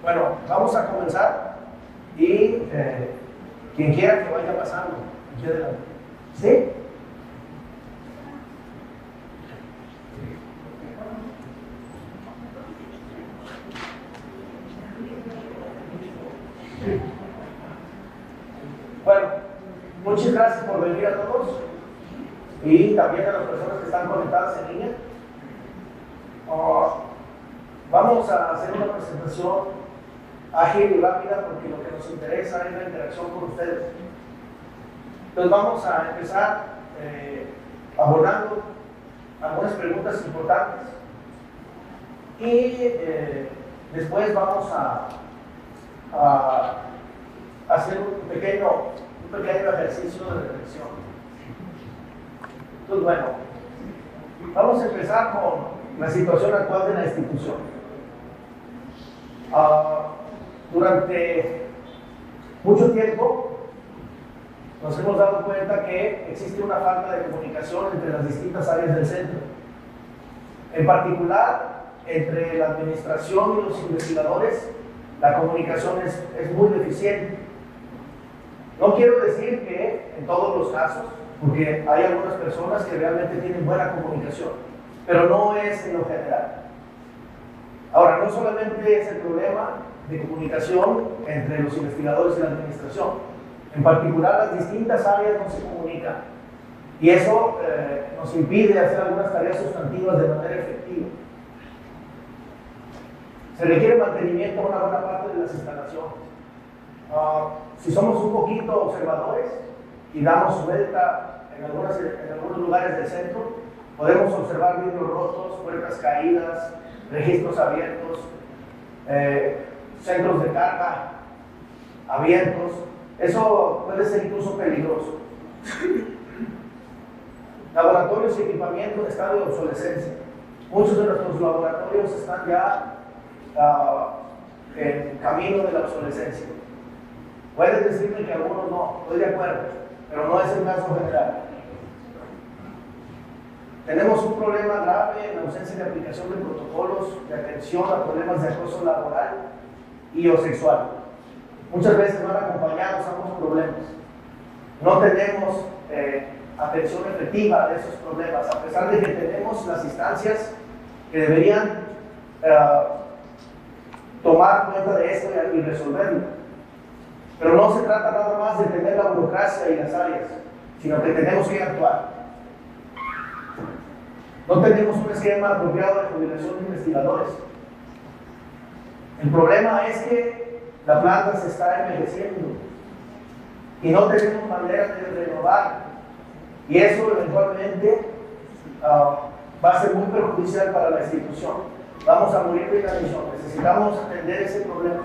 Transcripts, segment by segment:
Bueno, vamos a comenzar y quien quiera que vaya pasando. ¿Sí? Bueno, muchas gracias por venir a todos y también a las personas que están conectadas en línea. Vamos a hacer una presentación ágil y rápida porque lo que nos interesa es la interacción con ustedes. Entonces vamos a empezar abordando algunas preguntas importantes y después vamos a hacer un pequeño ejercicio de reflexión. Entonces, bueno, vamos a empezar con la situación actual de la institución. Durante mucho tiempo nos hemos dado cuenta que existe una falta de comunicación entre las distintas áreas del centro. En particular, entre la administración y los investigadores, la comunicación es muy deficiente. No quiero decir que en todos los casos, porque hay algunas personas que realmente tienen buena comunicación, pero no es en lo general. Ahora, no solamente es el problema de comunicación entre los investigadores y la administración, en particular las distintas áreas no se comunican y eso nos impide hacer algunas tareas sustantivas de manera efectiva. Se requiere mantenimiento a una buena parte de las instalaciones. Si somos un poquito observadores y damos vuelta en algunos lugares del centro, podemos observar vidrios rotos, puertas caídas, registros abiertos, centros de carga abiertos. Eso puede ser incluso peligroso. Laboratorios y equipamiento en estado de obsolescencia. Muchos de nuestros laboratorios están ya en camino de la obsolescencia. Pueden decirme que algunos no, estoy de acuerdo, pero no es el caso general. Tenemos un problema grave en la ausencia de aplicación de protocolos de atención a problemas de acoso laboral y o sexual. Muchas veces van acompañados ambos problemas. No tenemos atención efectiva de esos problemas, a pesar de que tenemos las instancias que deberían tomar cuenta de esto y resolverlo. Pero no se trata nada más de tener la burocracia y las áreas, sino que tenemos que actuar. No tenemos un esquema apropiado de jubilación de investigadores. El problema es que la planta se está envejeciendo y no tenemos manera de renovar. Y eso eventualmente va a ser muy perjudicial para la institución. Vamos a morir de inanición. Necesitamos atender ese problema.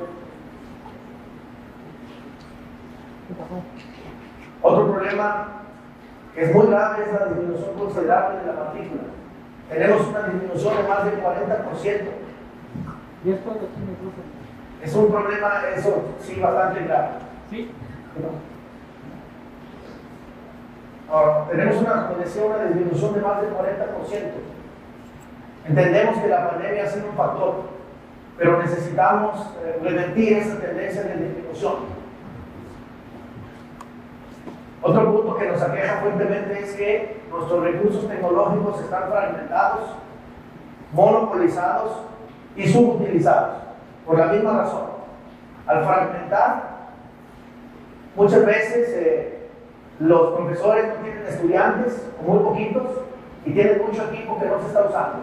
Otro problema que es muy grave es la disminución considerable de la matrícula. Tenemos una disminución de más del 40%. ¿Y esto lo tiene incluso? Es un problema, eso sí, bastante grave. Sí. Ahora, tenemos como decía, una disminución de más del 40%. Entendemos que la pandemia ha sido un factor, pero necesitamos revertir esa tendencia de disminución. Otro punto que nos aqueja fuertemente es que nuestros recursos tecnológicos están fragmentados, monopolizados y subutilizados, por la misma razón. Al fragmentar, muchas veces los profesores no tienen estudiantes, o muy poquitos, y tienen mucho equipo que no se está usando.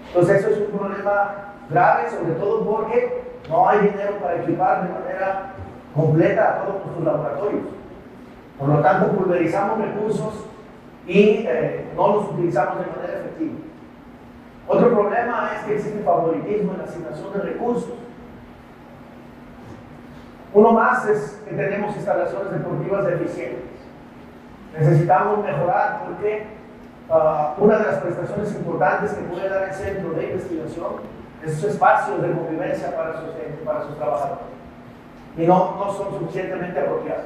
Entonces eso es un problema grave, sobre todo porque no hay dinero para equipar de manera completa a todos nuestros laboratorios. Por lo tanto, pulverizamos recursos y no los utilizamos de manera efectiva. Otro problema es que existe favoritismo en la asignación de recursos. Uno más es que tenemos instalaciones deportivas deficientes. Necesitamos mejorar porque una de las prestaciones importantes que puede dar el centro de investigación es sus espacios de convivencia para sus trabajadores. Y no son suficientemente apropiados.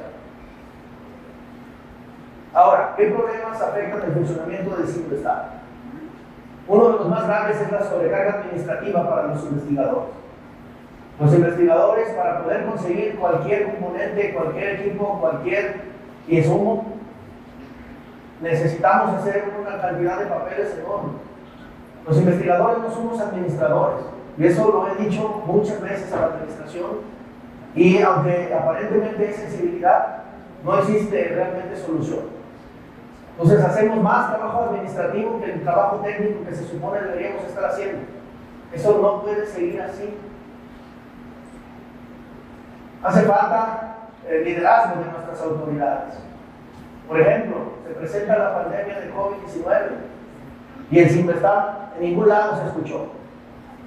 Ahora, ¿qué problemas afectan el funcionamiento del ciclo de Estado? Uno de los más graves es la sobrecarga administrativa para los investigadores. Los investigadores, para poder conseguir cualquier componente, cualquier equipo, cualquier insumo, necesitamos hacer una cantidad de papeles enorme. Los investigadores no somos administradores, y eso lo he dicho muchas veces a la administración, y aunque aparentemente hay sensibilidad, no existe realmente solución. Entonces hacemos más trabajo administrativo que el trabajo técnico que se supone deberíamos estar haciendo. Eso no puede seguir así. Hace falta el liderazgo de nuestras autoridades. Por ejemplo, se presenta la pandemia de COVID-19 y el Cinvestav en ningún lado se escuchó.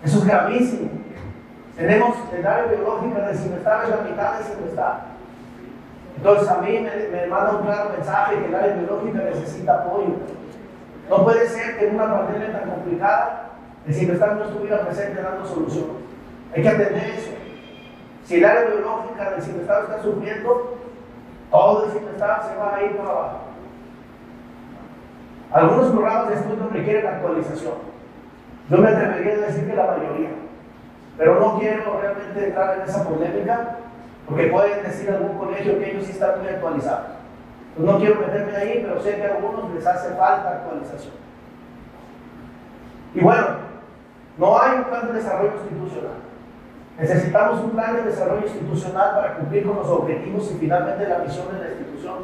Eso es gravísimo. Tenemos el área biológica del Cinvestav, es la mitad del Cinvestav. Entonces a mí me manda un claro mensaje que el área biológica necesita apoyo. No puede ser que en una pandemia tan complicada el Cinvestav no estuviera presente dando solución. Hay que atender eso. Si el área biológica del Cinvestav está sufriendo, todo el Cinvestav se va a ir para abajo. Algunos programas de estudio requieren actualización. Yo me atrevería a decir que la mayoría. Pero no quiero realmente entrar en esa polémica, porque pueden decir algún colegio que ellos sí están muy actualizados. Pues no quiero meterme ahí, pero sé que a algunos les hace falta actualización. Y bueno, no hay un plan de desarrollo institucional. Necesitamos un plan de desarrollo institucional para cumplir con los objetivos y finalmente la misión de la institución.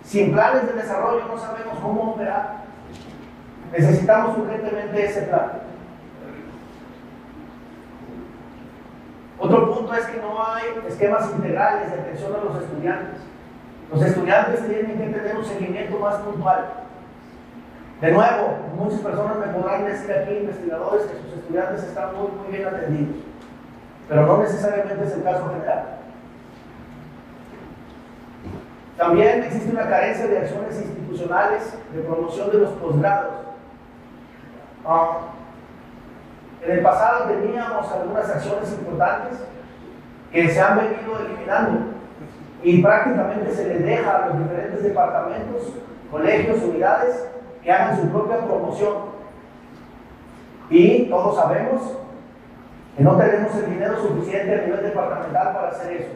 Sin planes de desarrollo no sabemos cómo operar. Necesitamos urgentemente ese plan. Otro punto es que no hay esquemas integrales de atención a los estudiantes. Los estudiantes tienen que tener un seguimiento más puntual. De nuevo, muchas personas me podrán decir aquí, investigadores, que sus estudiantes están muy bien atendidos, pero no necesariamente es el caso general. También existe una carencia de acciones institucionales de promoción de los posgrados. En el pasado teníamos algunas acciones importantes que se han venido eliminando y prácticamente se les deja a los diferentes departamentos, colegios, unidades que hagan su propia promoción. Y todos sabemos que no tenemos el dinero suficiente a nivel departamental para hacer eso.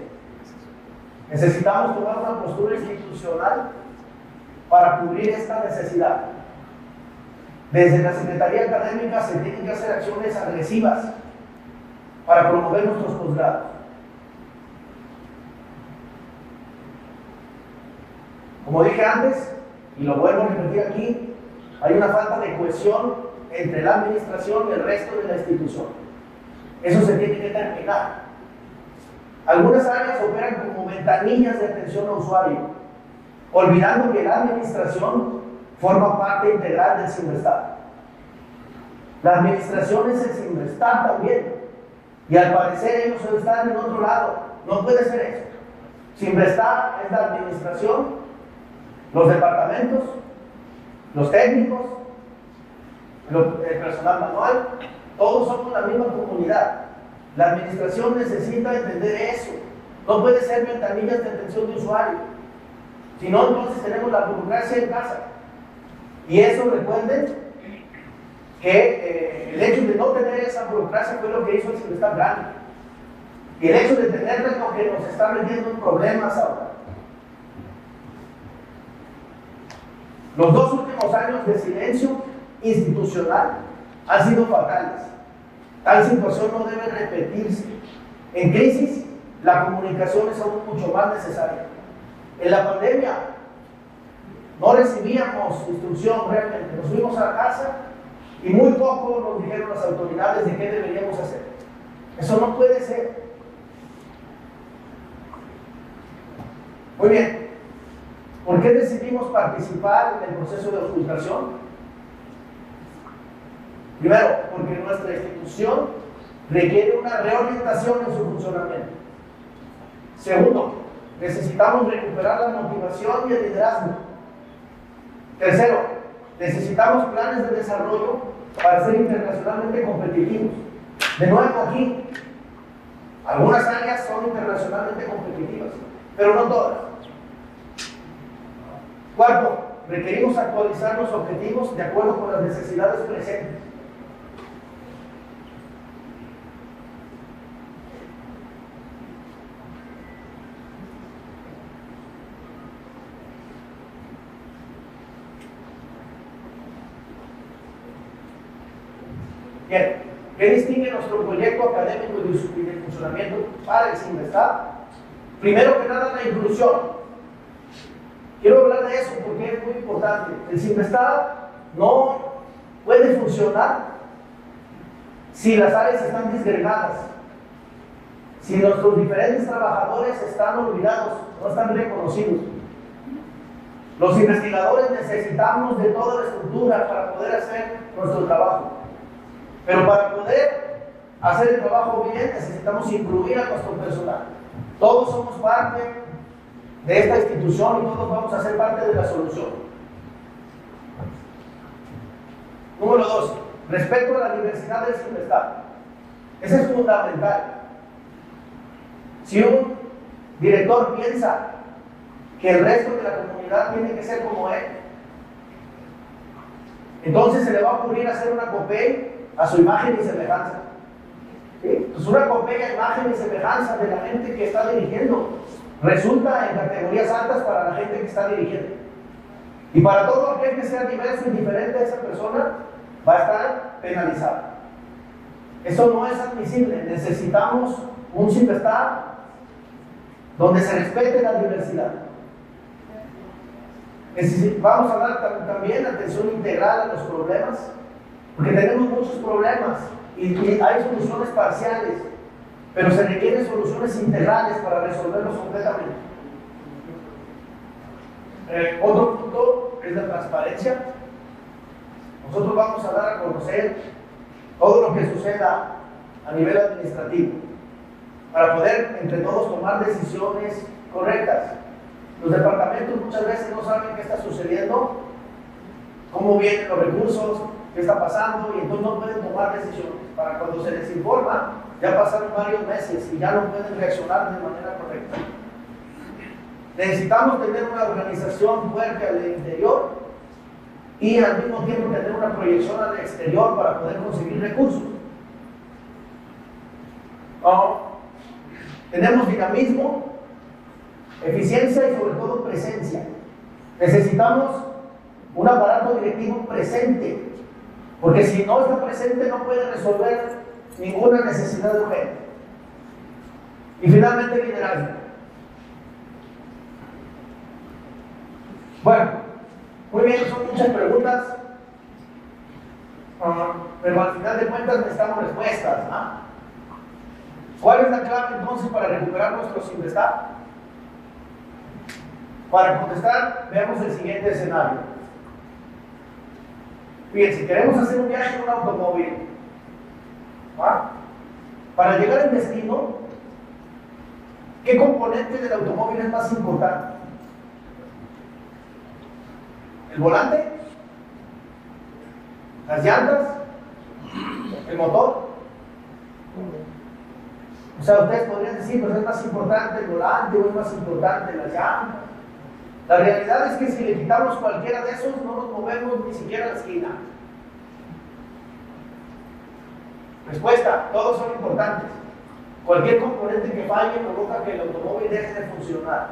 Necesitamos tomar una postura institucional para cubrir esta necesidad. Desde la Secretaría Académica se tienen que hacer acciones agresivas para promover nuestros posgrados. Como dije antes, y lo vuelvo a repetir aquí, hay una falta de cohesión entre la administración y el resto de la institución. Eso se tiene que terminar. Algunas áreas operan como ventanillas de atención al usuario, olvidando que la administración forma parte integral del Cinvestav. La administración es el Cinvestav también, y al parecer ellos están en otro lado. No puede ser eso. Cinvestav es la administración, los departamentos, los técnicos, el personal manual, todos somos la misma comunidad. La administración necesita entender eso. No puede ser ventanillas de atención de usuario. Si no, entonces tenemos la burocracia en casa. Y eso, recuerden que el hecho de no tener esa burocracia fue lo que hizo el Cinvestav grande. Y el hecho de tenerla es lo que nos está metiendo en problemas ahora. Los 2 últimos años de silencio institucional han sido fatales. Tal situación no debe repetirse. En crisis, la comunicación es aún mucho más necesaria. En la pandemia, no recibíamos instrucción realmente. Nos fuimos a la casa y muy poco nos dijeron las autoridades de qué deberíamos hacer. Eso no puede ser. Muy bien. ¿Por qué decidimos participar en el proceso de auscultación? Primero, porque nuestra institución requiere una reorientación en su funcionamiento. Segundo, necesitamos recuperar la motivación y el liderazgo. Tercero, necesitamos planes de desarrollo para ser internacionalmente competitivos. De nuevo aquí, algunas áreas son internacionalmente competitivas, pero no todas. Cuarto, requerimos actualizar los objetivos de acuerdo con las necesidades presentes. Bien, ¿qué distingue nuestro proyecto académico y de funcionamiento para el Sinvestad? Primero que nada, la inclusión. Quiero hablar de eso porque es muy importante. El Sinvestad no puede funcionar si las áreas están disgregadas, si nuestros diferentes trabajadores están olvidados, no están reconocidos. Los investigadores necesitamos de toda la estructura para poder hacer nuestro trabajo. Pero para poder hacer el trabajo bien necesitamos incluir a nuestro personal. Todos somos parte de esta institución y todos vamos a ser parte de la solución. Número 2. Respeto a la diversidad del Sinvestad. Ese es fundamental. Si un director piensa que el resto de la comunidad tiene que ser como él, entonces se le va a ocurrir hacer una COPEI a su imagen y semejanza. ¿Sí? Pues una COPEI a imagen y semejanza de la gente que está dirigiendo resulta en categorías altas para la gente que está dirigiendo. Y para todo aquel que sea diverso y diferente a esa persona, va a estar penalizado. Eso no es admisible. Necesitamos un Sinvestad donde se respete la diversidad. Vamos a dar también atención integral a los problemas, porque tenemos muchos problemas y hay soluciones parciales, pero se requieren soluciones integrales para resolverlos completamente. Otro punto es la transparencia. Nosotros vamos a dar a conocer todo lo que suceda a nivel administrativo para poder entre todos tomar decisiones correctas. Los departamentos muchas veces no saben qué está sucediendo, cómo vienen los recursos, qué está pasando, y entonces no pueden tomar decisiones. Para cuando se les informa, ya pasaron varios meses y ya no pueden reaccionar de manera correcta. Necesitamos tener una organización fuerte al interior y al mismo tiempo tener una proyección al exterior para poder conseguir recursos. Tenemos dinamismo, eficiencia y sobre todo presencia. Necesitamos un aparato directivo presente, porque si no está presente no puede resolver ninguna necesidad urgente. Y finalmente, liderazgo. Bueno, muy bien, son muchas preguntas, pero al final de cuentas necesitamos respuestas, ¿no? ¿Cuál es la clave entonces para recuperar nuestro Sinvestad? Para contestar, veamos el siguiente escenario. Fíjense, queremos hacer un viaje en un automóvil. Para llegar al destino, ¿qué componente del automóvil es más importante? ¿El volante? ¿Las llantas? ¿El motor? O sea, ustedes podrían decir, pues es más importante el volante o es más importante las llantas. La realidad es que si le quitamos cualquiera de esos, no nos movemos ni siquiera a la esquina. Respuesta, todos son importantes. Cualquier componente que falle provoca que el automóvil deje de funcionar.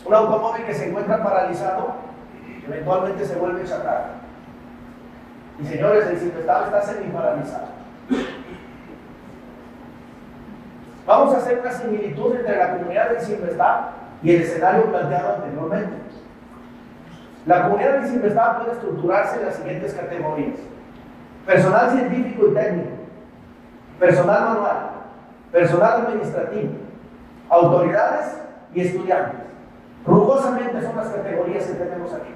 Un automóvil que se encuentra paralizado, eventualmente se vuelve chatarra. Y señores, el Sinvestad está semi-paralizado. Vamos a hacer una similitud entre la comunidad del Sinvestad y el escenario planteado anteriormente. La comunidad del Sinvestad puede estructurarse en las siguientes categorías: personal científico y técnico, personal manual, personal administrativo, autoridades y estudiantes. Rugosamente son las categorías que tenemos aquí.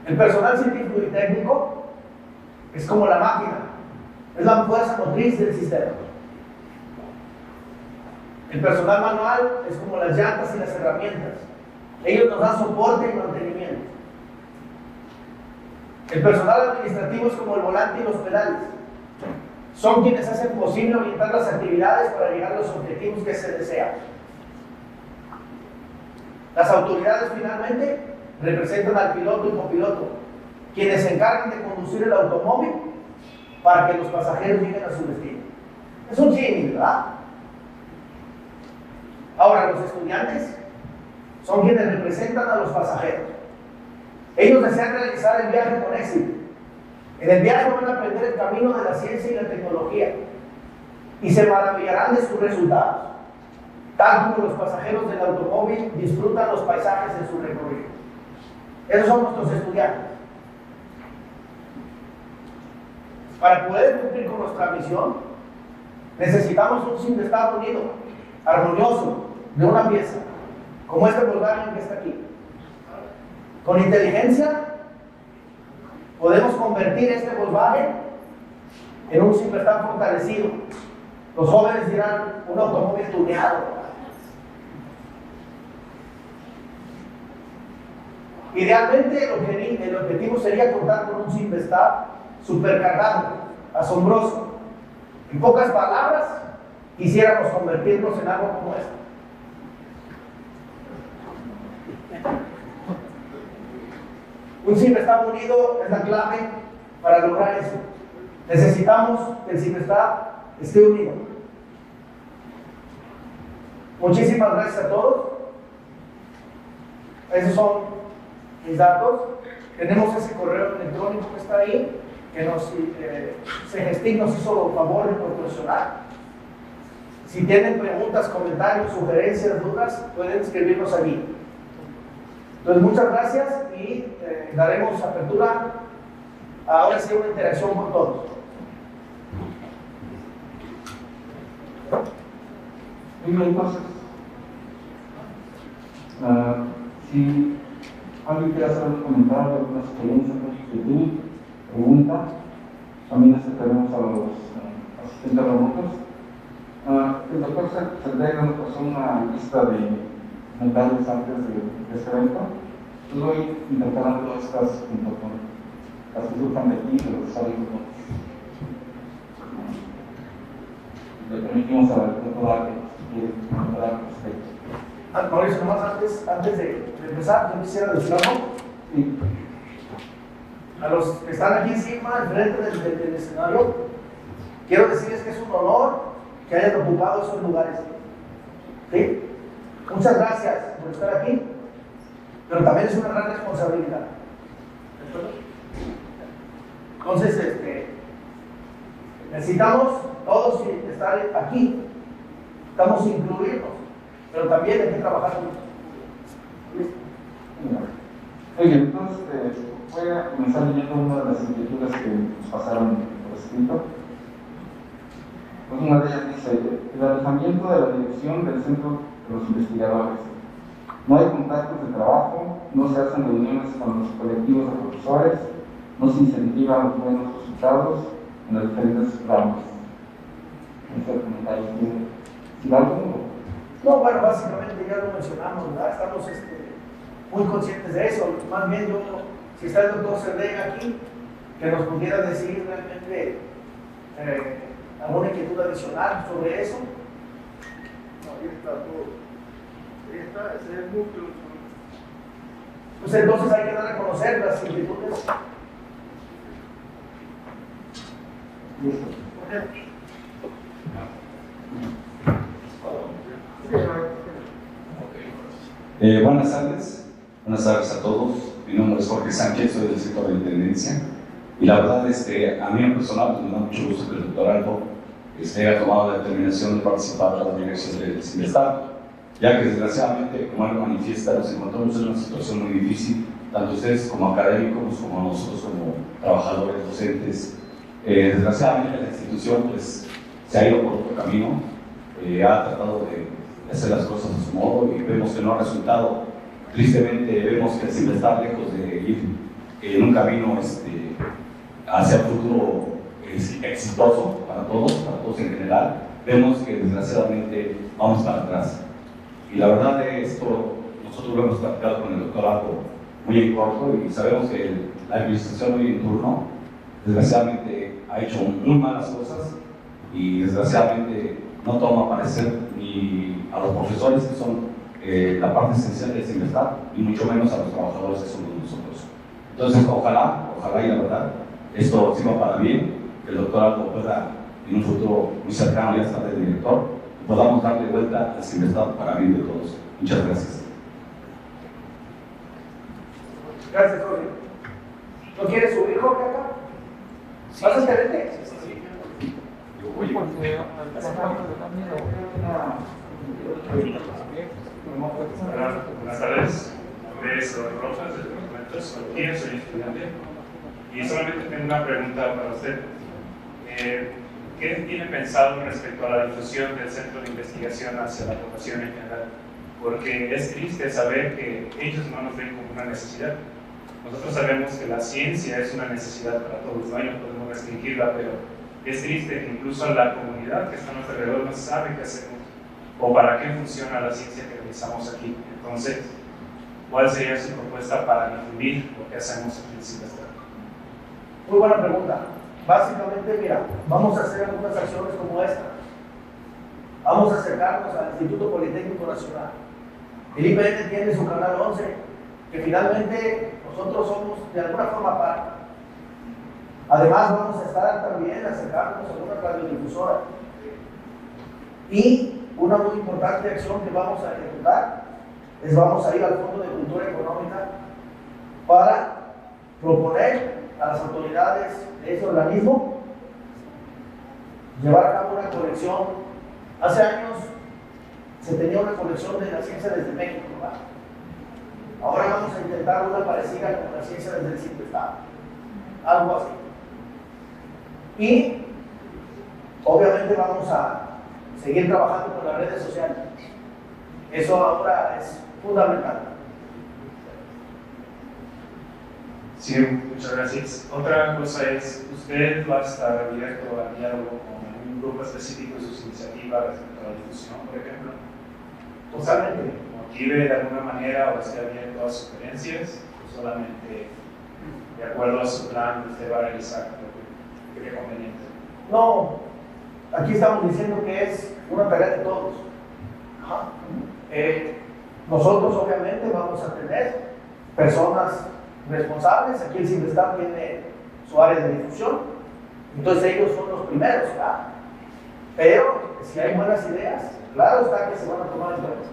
El personal científico y técnico es como la máquina, es la fuerza motriz del sistema. El personal manual es como las llantas y las herramientas. Ellos nos dan soporte y mantenimiento. El personal administrativo es como el volante y los pedales. Son quienes hacen posible orientar las actividades para llegar a los objetivos que se desean. Las autoridades finalmente representan al piloto y copiloto, quienes se encargan de conducir el automóvil para que los pasajeros lleguen a su destino. Es un símil, ¿verdad? Ahora, los estudiantes son quienes representan a los pasajeros. Ellos desean realizar el viaje con éxito, En el viaje van a aprender el camino de la ciencia y la tecnología y se maravillarán de sus resultados, tal como los pasajeros del automóvil disfrutan los paisajes en su recorrido. Esos son nuestros estudiantes. Para poder cumplir con nuestra misión, necesitamos un Cinvestav unido, armonioso, de una pieza, como este Volkswagen que está aquí. Con inteligencia, podemos convertir este Volkswagen en un Cinvestav fortalecido. Los jóvenes dirán, un automóvil tuneado. Idealmente, el objetivo sería contar con un Cinvestav supercargado, asombroso. En pocas palabras, quisiéramos convertirnos en algo como esto. Un Cinvestav unido es la clave para lograr eso. Necesitamos que el Cinvestav esté unido. Muchísimas gracias a todos. Esos son mis datos. Tenemos ese correo electrónico que está ahí, que Cegestic nos hizo el favor de proporcionar. Si tienen preguntas, comentarios, sugerencias, dudas, pueden escribirnos allí. Entonces, muchas gracias y daremos apertura a ahora sí una interacción con todos. Muy bien, entonces, si alguien quiere hacer un comentario, alguna sugerencia, inquietud, pregunta, también aceptaremos a los asistentes remotos. El doctor Cerdeira nos pasó una lista de comentarios antes de este evento. Yo voy intercalando todas estas junto con las que surjan de aquí, de los que salen juntos. Le permitimos al doctor que comentar al respecto. Mauricio, nomás antes de empezar, yo quisiera decir algo. Sí. A los que están aquí encima, enfrente del escenario, quiero decirles que es un honor que hayan ocupado esos lugares. ¿Sí? Muchas gracias por estar aquí, pero también es una gran responsabilidad. Entonces, necesitamos todos estar aquí, necesitamos incluirnos, pero también hay que trabajar juntos. Oye, entonces voy a comenzar leyendo una de las inquietudes que nos pasaron por escrito. Pues una de ellas dice: el alejamiento de la dirección del centro de los investigadores. No hay contactos de trabajo, no se hacen reuniones con los colectivos de profesores, no se incentivan buenos resultados en las diferentes ramas. ¿Ese comentario tiene algo? No, bueno, básicamente ya lo mencionamos, ¿verdad? Estamos muy conscientes de eso. Más bien yo, si está el doctor Cerdeira aquí, que nos pudiera decir realmente alguna inquietud adicional sobre eso. No, ahí está todo. Ahí está, ese es el núcleo. Pues entonces hay que dar a conocer las inquietudes. Listo. Buenas tardes a todos. Mi nombre es Jorge Sánchez, soy del sector de Intendencia. Y la verdad, a mí en personal pues, me da mucho gusto que el doctor Aldo haya tomado la determinación de participar en la dirección del Cinvestav, ya que desgraciadamente, como él manifiesta, nos encontramos en una situación muy difícil, tanto ustedes como académicos, como nosotros como trabajadores, docentes. Desgraciadamente la institución pues, se ha ido por otro camino, ha tratado de hacer las cosas a su modo y vemos que no ha resultado. Tristemente vemos que el Cinvestav, lejos de ir en un camino hacia un futuro exitoso para todos en general, vemos que desgraciadamente vamos para atrás. Y la verdad de esto, nosotros lo hemos platicado con el doctor Aldo muy en corto y sabemos que la administración hoy en turno, desgraciadamente, ha hecho muy malas cosas y desgraciadamente no toma parecer ni a los profesores que son la parte esencial del Cinvestav y mucho menos a los trabajadores que somos nosotros. Entonces, ojalá y la verdad, esto sirva para bien, que el doctor Aldo pueda en un futuro muy cercano ya estar de director y podamos darle vuelta al Cinvestav para bien de todos. Muchas gracias. Gracias, Jorge. ¿No quieres subir, Jorge, acá? ¿Vas a tener? Porque al trabajo le da miedo. Buenas tardes, mi nombre es Roberto Rojas, del Departamento de Psicología, soy estudiante y solamente tengo una pregunta para usted. ¿Qué tiene pensado respecto a la difusión del Centro de Investigación hacia la población en general? Porque es triste saber que ellos no nos ven como una necesidad. Nosotros sabemos que la ciencia es una necesidad para todos, ¿no? Y no podemos restringirla, pero es triste que incluso la comunidad que está a nuestro alrededor no sabe qué hacemos o para qué funciona la ciencia que realizamos aquí. Entonces, ¿cuál sería su propuesta para difundir lo que hacemos aquí en Silvestre? Muy buena pregunta. Básicamente, mira, vamos a hacer algunas acciones como esta. Vamos a acercarnos al Instituto Politécnico Nacional. El IPN tiene su canal 11, que finalmente nosotros somos de alguna forma parte. Además, vamos a estar también acercándonos a una radiodifusora. Y una muy importante acción que vamos a ejecutar es vamos a ir al Fondo de Cultura Económica para proponer a las autoridades de ese organismo llevar a cabo una colección. Hace años se tenía una colección de la ciencia desde México, ¿verdad? Ahora vamos a intentar una parecida con la ciencia desde el sitio estado, algo así. Y obviamente vamos a seguir trabajando con las redes sociales. Eso ahora es fundamental. Sí, muchas gracias. Otra cosa es, ¿usted va a estar abierto al diálogo con un grupo específico de sus iniciativas respecto a la difusión, por ejemplo? Totalmente. ¿Motive de alguna manera o esté abierto a sugerencias o solamente de acuerdo a su plan usted va a realizar lo que cree conveniente? No, aquí estamos diciendo que es una tarea de todos. Nosotros obviamente vamos a tener personas responsables. Aquí el Silvestre tiene su área de difusión, entonces ellos son los primeros, ¿verdad? Pero si hay buenas ideas, claro está que se van a tomar en cuenta.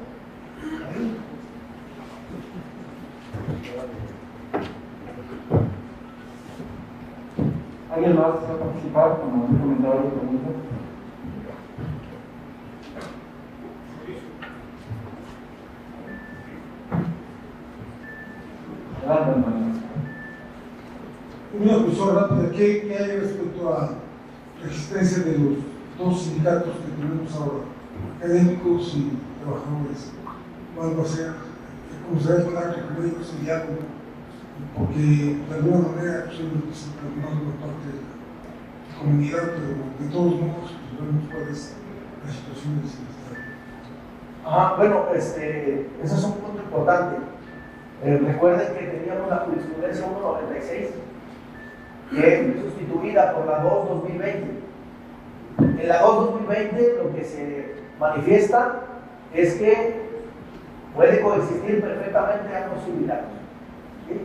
¿Alguien más desea participar con algún comentario o pregunta? Una cuestión rápida, ¿qué hay respecto a la existencia de los dos sindicatos que tenemos ahora, académicos y trabajadores? ¿Cuál va a ser? ¿Cómo será el contacto con ellos, el diálogo? Porque de alguna manera pues, ellos representan más una parte de la comunidad, pero de todos modos pues, vemos cuál es la situación del sindicato. Bueno, ese es un punto importante. Recuerden que teníamos la jurisprudencia 196, que es sustituida por la 2-2020. En la 2-2020 lo que se manifiesta es que puede coexistir perfectamente ambos sindicatos, ¿sí?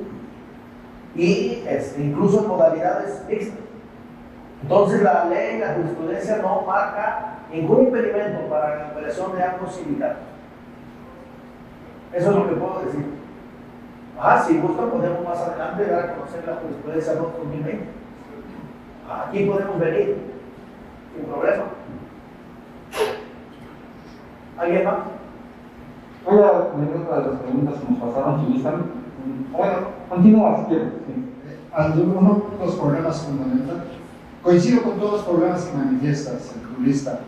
Y incluso en modalidades mixtas. Entonces la ley, la jurisprudencia no marca ningún impedimento para la operación de ambos sindicatos. Eso es lo que puedo decir. Si gustan podemos más adelante dar a conocer la jurisprudencia 2020. Aquí podemos venir sin problema. ¿Alguien más? Voy a leer otra de las preguntas que nos pasaron, si gustan. Bueno, continúa si quieres. Uno de los problemas fundamentales. Coincido con todos los problemas que manifiestas en tu lista,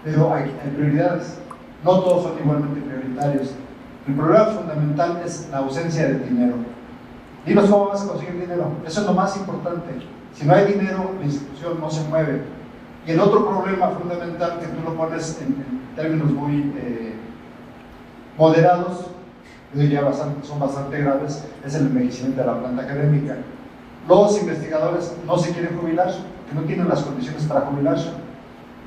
pero hay prioridades. No todos son igualmente prioritarios. El problema fundamental es la ausencia de dinero. Dinos cómo vas a conseguir dinero. Eso es lo más importante. Si no hay dinero, la institución no se mueve. Y el otro problema fundamental, que tú lo pones en términos muy moderados, yo diría son bastante graves, es el envejecimiento de la planta académica. Los investigadores no se quieren jubilar, que no tienen las condiciones para jubilarse.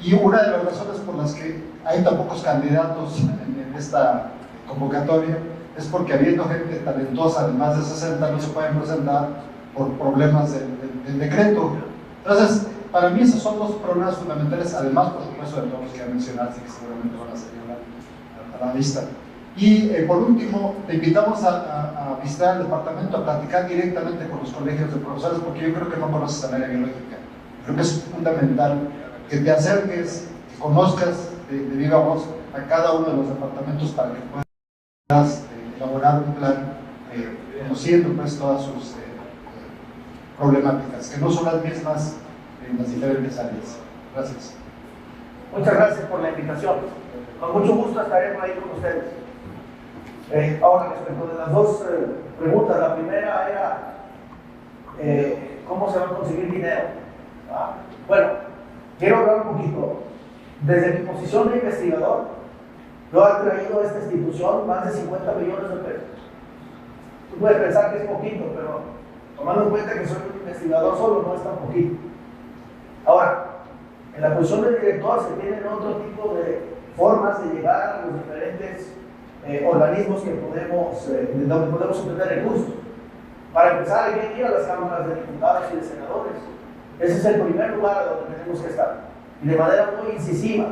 Y una de las razones por las que hay tan pocos candidatos en esta convocatoria es porque habiendo gente talentosa de más de 60 no se pueden presentar por problemas del decreto. Entonces, para mí esos son los problemas fundamentales, además por supuesto de todos los que ya mencionaste, que seguramente van a salir a la lista. Y por último, te invitamos a visitar el departamento, a platicar directamente con los colegios de profesores, porque yo creo que no conoces el área biológica. Creo que es fundamental que te acerques, que conozcas de viva voz a cada uno de los departamentos para que puedas elaborar un plan conociendo pues todas sus problemáticas, que no son las mismas en las diferentes áreas. Gracias. Muchas gracias por la invitación. Con mucho gusto estaré por ahí con ustedes. Ahora, respecto de las dos preguntas, la primera era ¿cómo se va a conseguir dinero? Bueno, quiero hablar un poquito. Desde mi posición de investigador, yo he traído a esta institución más de 50 millones de pesos. Tú puedes pensar que es poquito, pero tomando en cuenta que soy un investigador solo, no es tan poquito. Ahora, en la posición de director se tienen otro tipo de formas de llegar a los diferentes organismos que podemos, donde podemos obtener recursos. Para empezar, hay que ir a las cámaras de diputados y de senadores. Ese es el primer lugar a donde tenemos que estar, y de manera muy incisiva.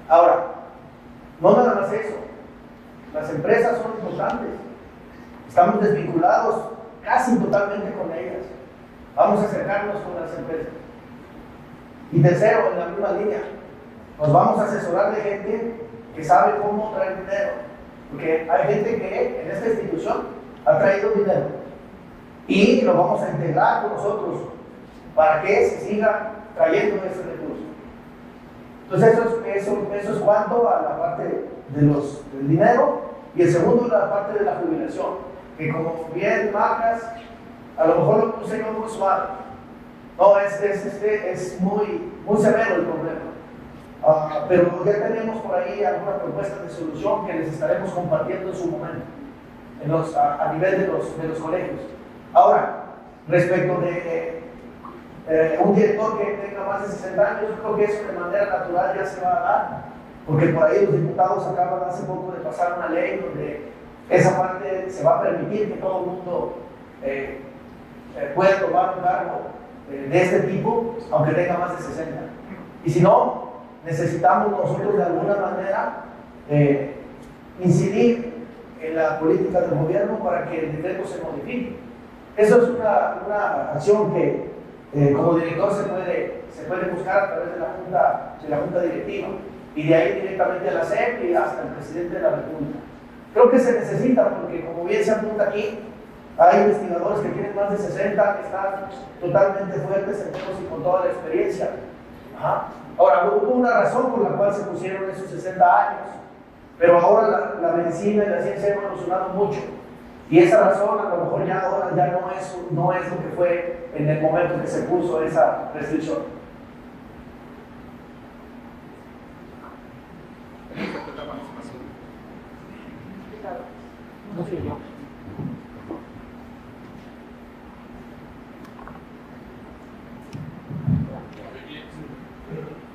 Ahora, no nada más eso, las empresas son importantes, estamos desvinculados casi totalmente con ellas, vamos a acercarnos con las empresas. Y tercero, en la misma línea, nos vamos a asesorar de gente que sabe cómo traer dinero, porque hay gente que en esta institución ha traído dinero y lo vamos a integrar con nosotros para que se siga trayendo ese recurso. Entonces eso es cuanto a la parte del dinero, y el segundo es la parte de la jubilación, que como bien marcas, a lo mejor lo puse yo muy suave. No, es muy severo el problema. Pero ya tenemos por ahí alguna propuesta de solución que les estaremos compartiendo en su momento, a nivel de los colegios. Ahora, respecto de un director que tenga más de 60 años, yo creo que eso de manera natural ya se va a dar, porque por ahí los diputados acaban hace poco de pasar una ley donde esa parte se va a permitir que todo el mundo pueda tomar un cargo de este tipo, aunque tenga más de 60. Y si no, necesitamos nosotros de alguna manera incidir en la política del gobierno para que el decreto se modifique. Eso es una acción que como director se puede buscar a través de la junta directiva, y de ahí directamente a la SEP y hasta el presidente de la República. Creo que se necesita, porque como bien se apunta aquí, hay investigadores que tienen más de 60, que están totalmente fuertes en todos y con toda la experiencia. Ahora, hubo una razón por la cual se pusieron esos 60 años, pero ahora la medicina y la ciencia han evolucionado mucho, y esa razón a lo mejor ya ahora ya no es lo que fue en el momento que se puso esa restricción. No sé yo.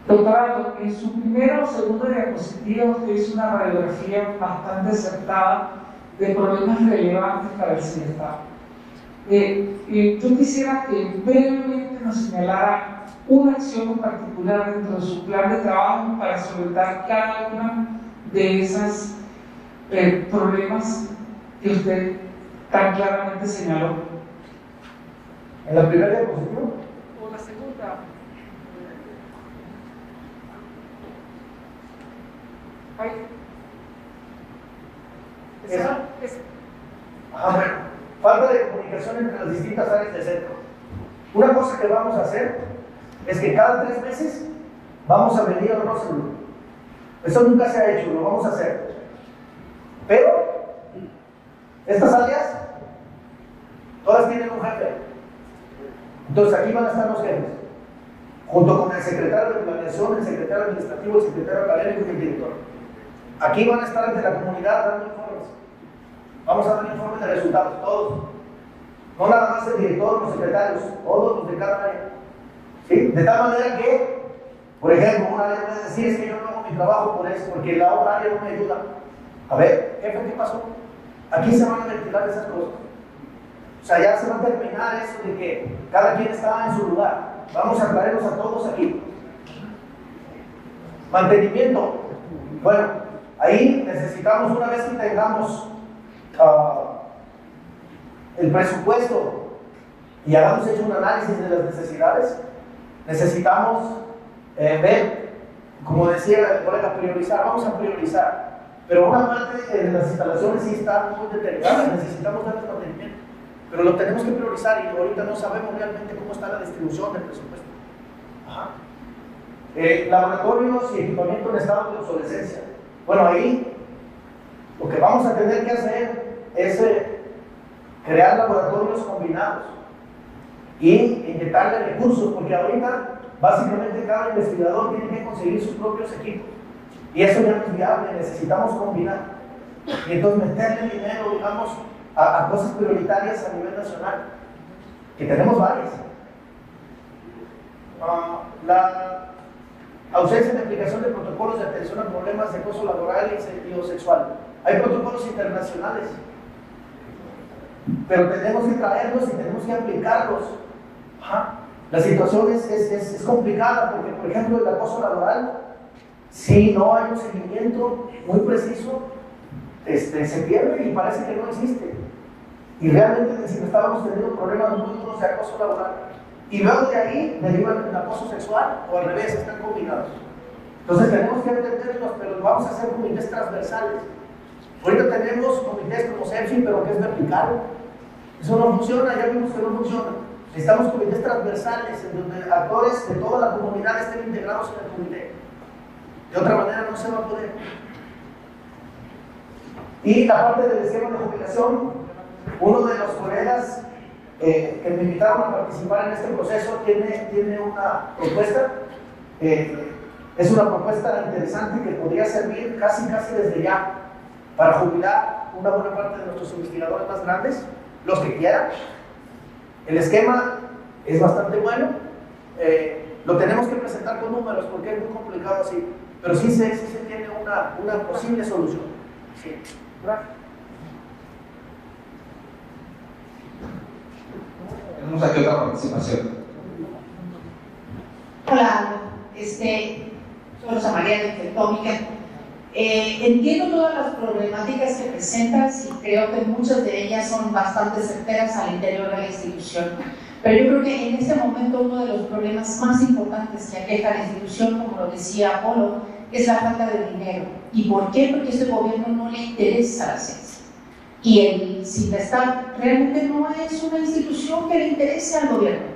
Doctorado, en su primero o segundo diapositivo usted hizo una radiografía bastante acertada de problemas relevantes para el CIESTAB. Yo quisiera que brevemente nos señalara una acción en particular dentro de su plan de trabajo para solventar cada una de esos problemas que usted tan claramente señaló. ¿En la primera diapositiva? O la segunda. Ahí. Bueno, falta de comunicación entre las distintas áreas del centro. Una cosa que vamos a hacer es que cada 3 meses vamos a venir a Rosenblum. Eso nunca se ha hecho, lo vamos a hacer. Pero estas áreas todas tienen un jefe. Entonces aquí van a estar los jefes, junto con el secretario de planeación, el secretario administrativo, el secretario académico y el director. Aquí van a estar ante la comunidad dando informes. Vamos a dar informes de resultados, todos. No nada más el director, los secretarios, todos los de cada área. ¿Sí? De tal manera que, por ejemplo, un área puede decir: es que yo no hago mi trabajo por eso, porque la otra área no me ayuda. A ver, jefe, ¿qué pasó? Aquí se van a ventilar esas cosas. O sea, ya se va a terminar eso de que cada quien está en su lugar. Vamos a traerlos a todos aquí. Mantenimiento. Bueno, ahí necesitamos, una vez que tengamos el presupuesto y hayamos hecho un análisis de las necesidades, necesitamos ver, como decía el colega, priorizar, vamos a priorizar. Pero una parte de las instalaciones sí están muy deterioradas, necesitamos darles mantenimiento. Pero lo tenemos que priorizar y ahorita no sabemos realmente cómo está la distribución del presupuesto. Ajá. Laboratorios y equipamiento en estado de obsolescencia. Bueno, ahí lo que vamos a tener que hacer es crear laboratorios combinados y inyectarle recursos, porque ahorita básicamente cada investigador tiene que conseguir sus propios equipos y eso ya no es viable, necesitamos combinar y entonces meterle dinero, digamos, a cosas prioritarias a nivel nacional, que tenemos varias. La ausencia de aplicación de protocolos de atención a problemas de acoso laboral y sexual. Hay protocolos internacionales, pero tenemos que traerlos y tenemos que aplicarlos. Ajá. La situación es complicada porque, por ejemplo, el acoso laboral, si no hay un seguimiento muy preciso, se pierde y parece que no existe. Y realmente si estábamos teniendo problemas muy duros de acoso laboral. Y luego de ahí derivan el acoso sexual, o al revés, están combinados. Entonces tenemos que entenderlos, pero vamos a hacer comités transversales. Ahorita tenemos comités como CEPSI, pero que es vertical. Eso no funciona, ya vimos que no funciona. Necesitamos comités transversales, en donde actores de toda la comunidad estén integrados en el comité. De otra manera no se va a poder. Y la parte del esquema de jubilación, uno de los colegas que me invitaron a participar en este proceso tiene una propuesta. Es una propuesta interesante que podría servir casi desde ya para jubilar una buena parte de nuestros investigadores más grandes, los que quieran. El esquema es bastante bueno, lo tenemos que presentar con números porque es muy complicado así, pero sí se tiene una posible solución. Sí. Tenemos aquí otra participación. Hola, soy Rosa María de Infectómica. Entiendo todas las problemáticas que presentas y creo que muchas de ellas son bastante certeras al interior de la institución. Pero yo creo que en este momento uno de los problemas más importantes que aqueja a la institución, como lo decía Apolo, es la falta de dinero. ¿Y por qué? Porque a este gobierno no le interesa la ciencia. Y el CINVESTAB realmente no es una institución que le interese al gobierno.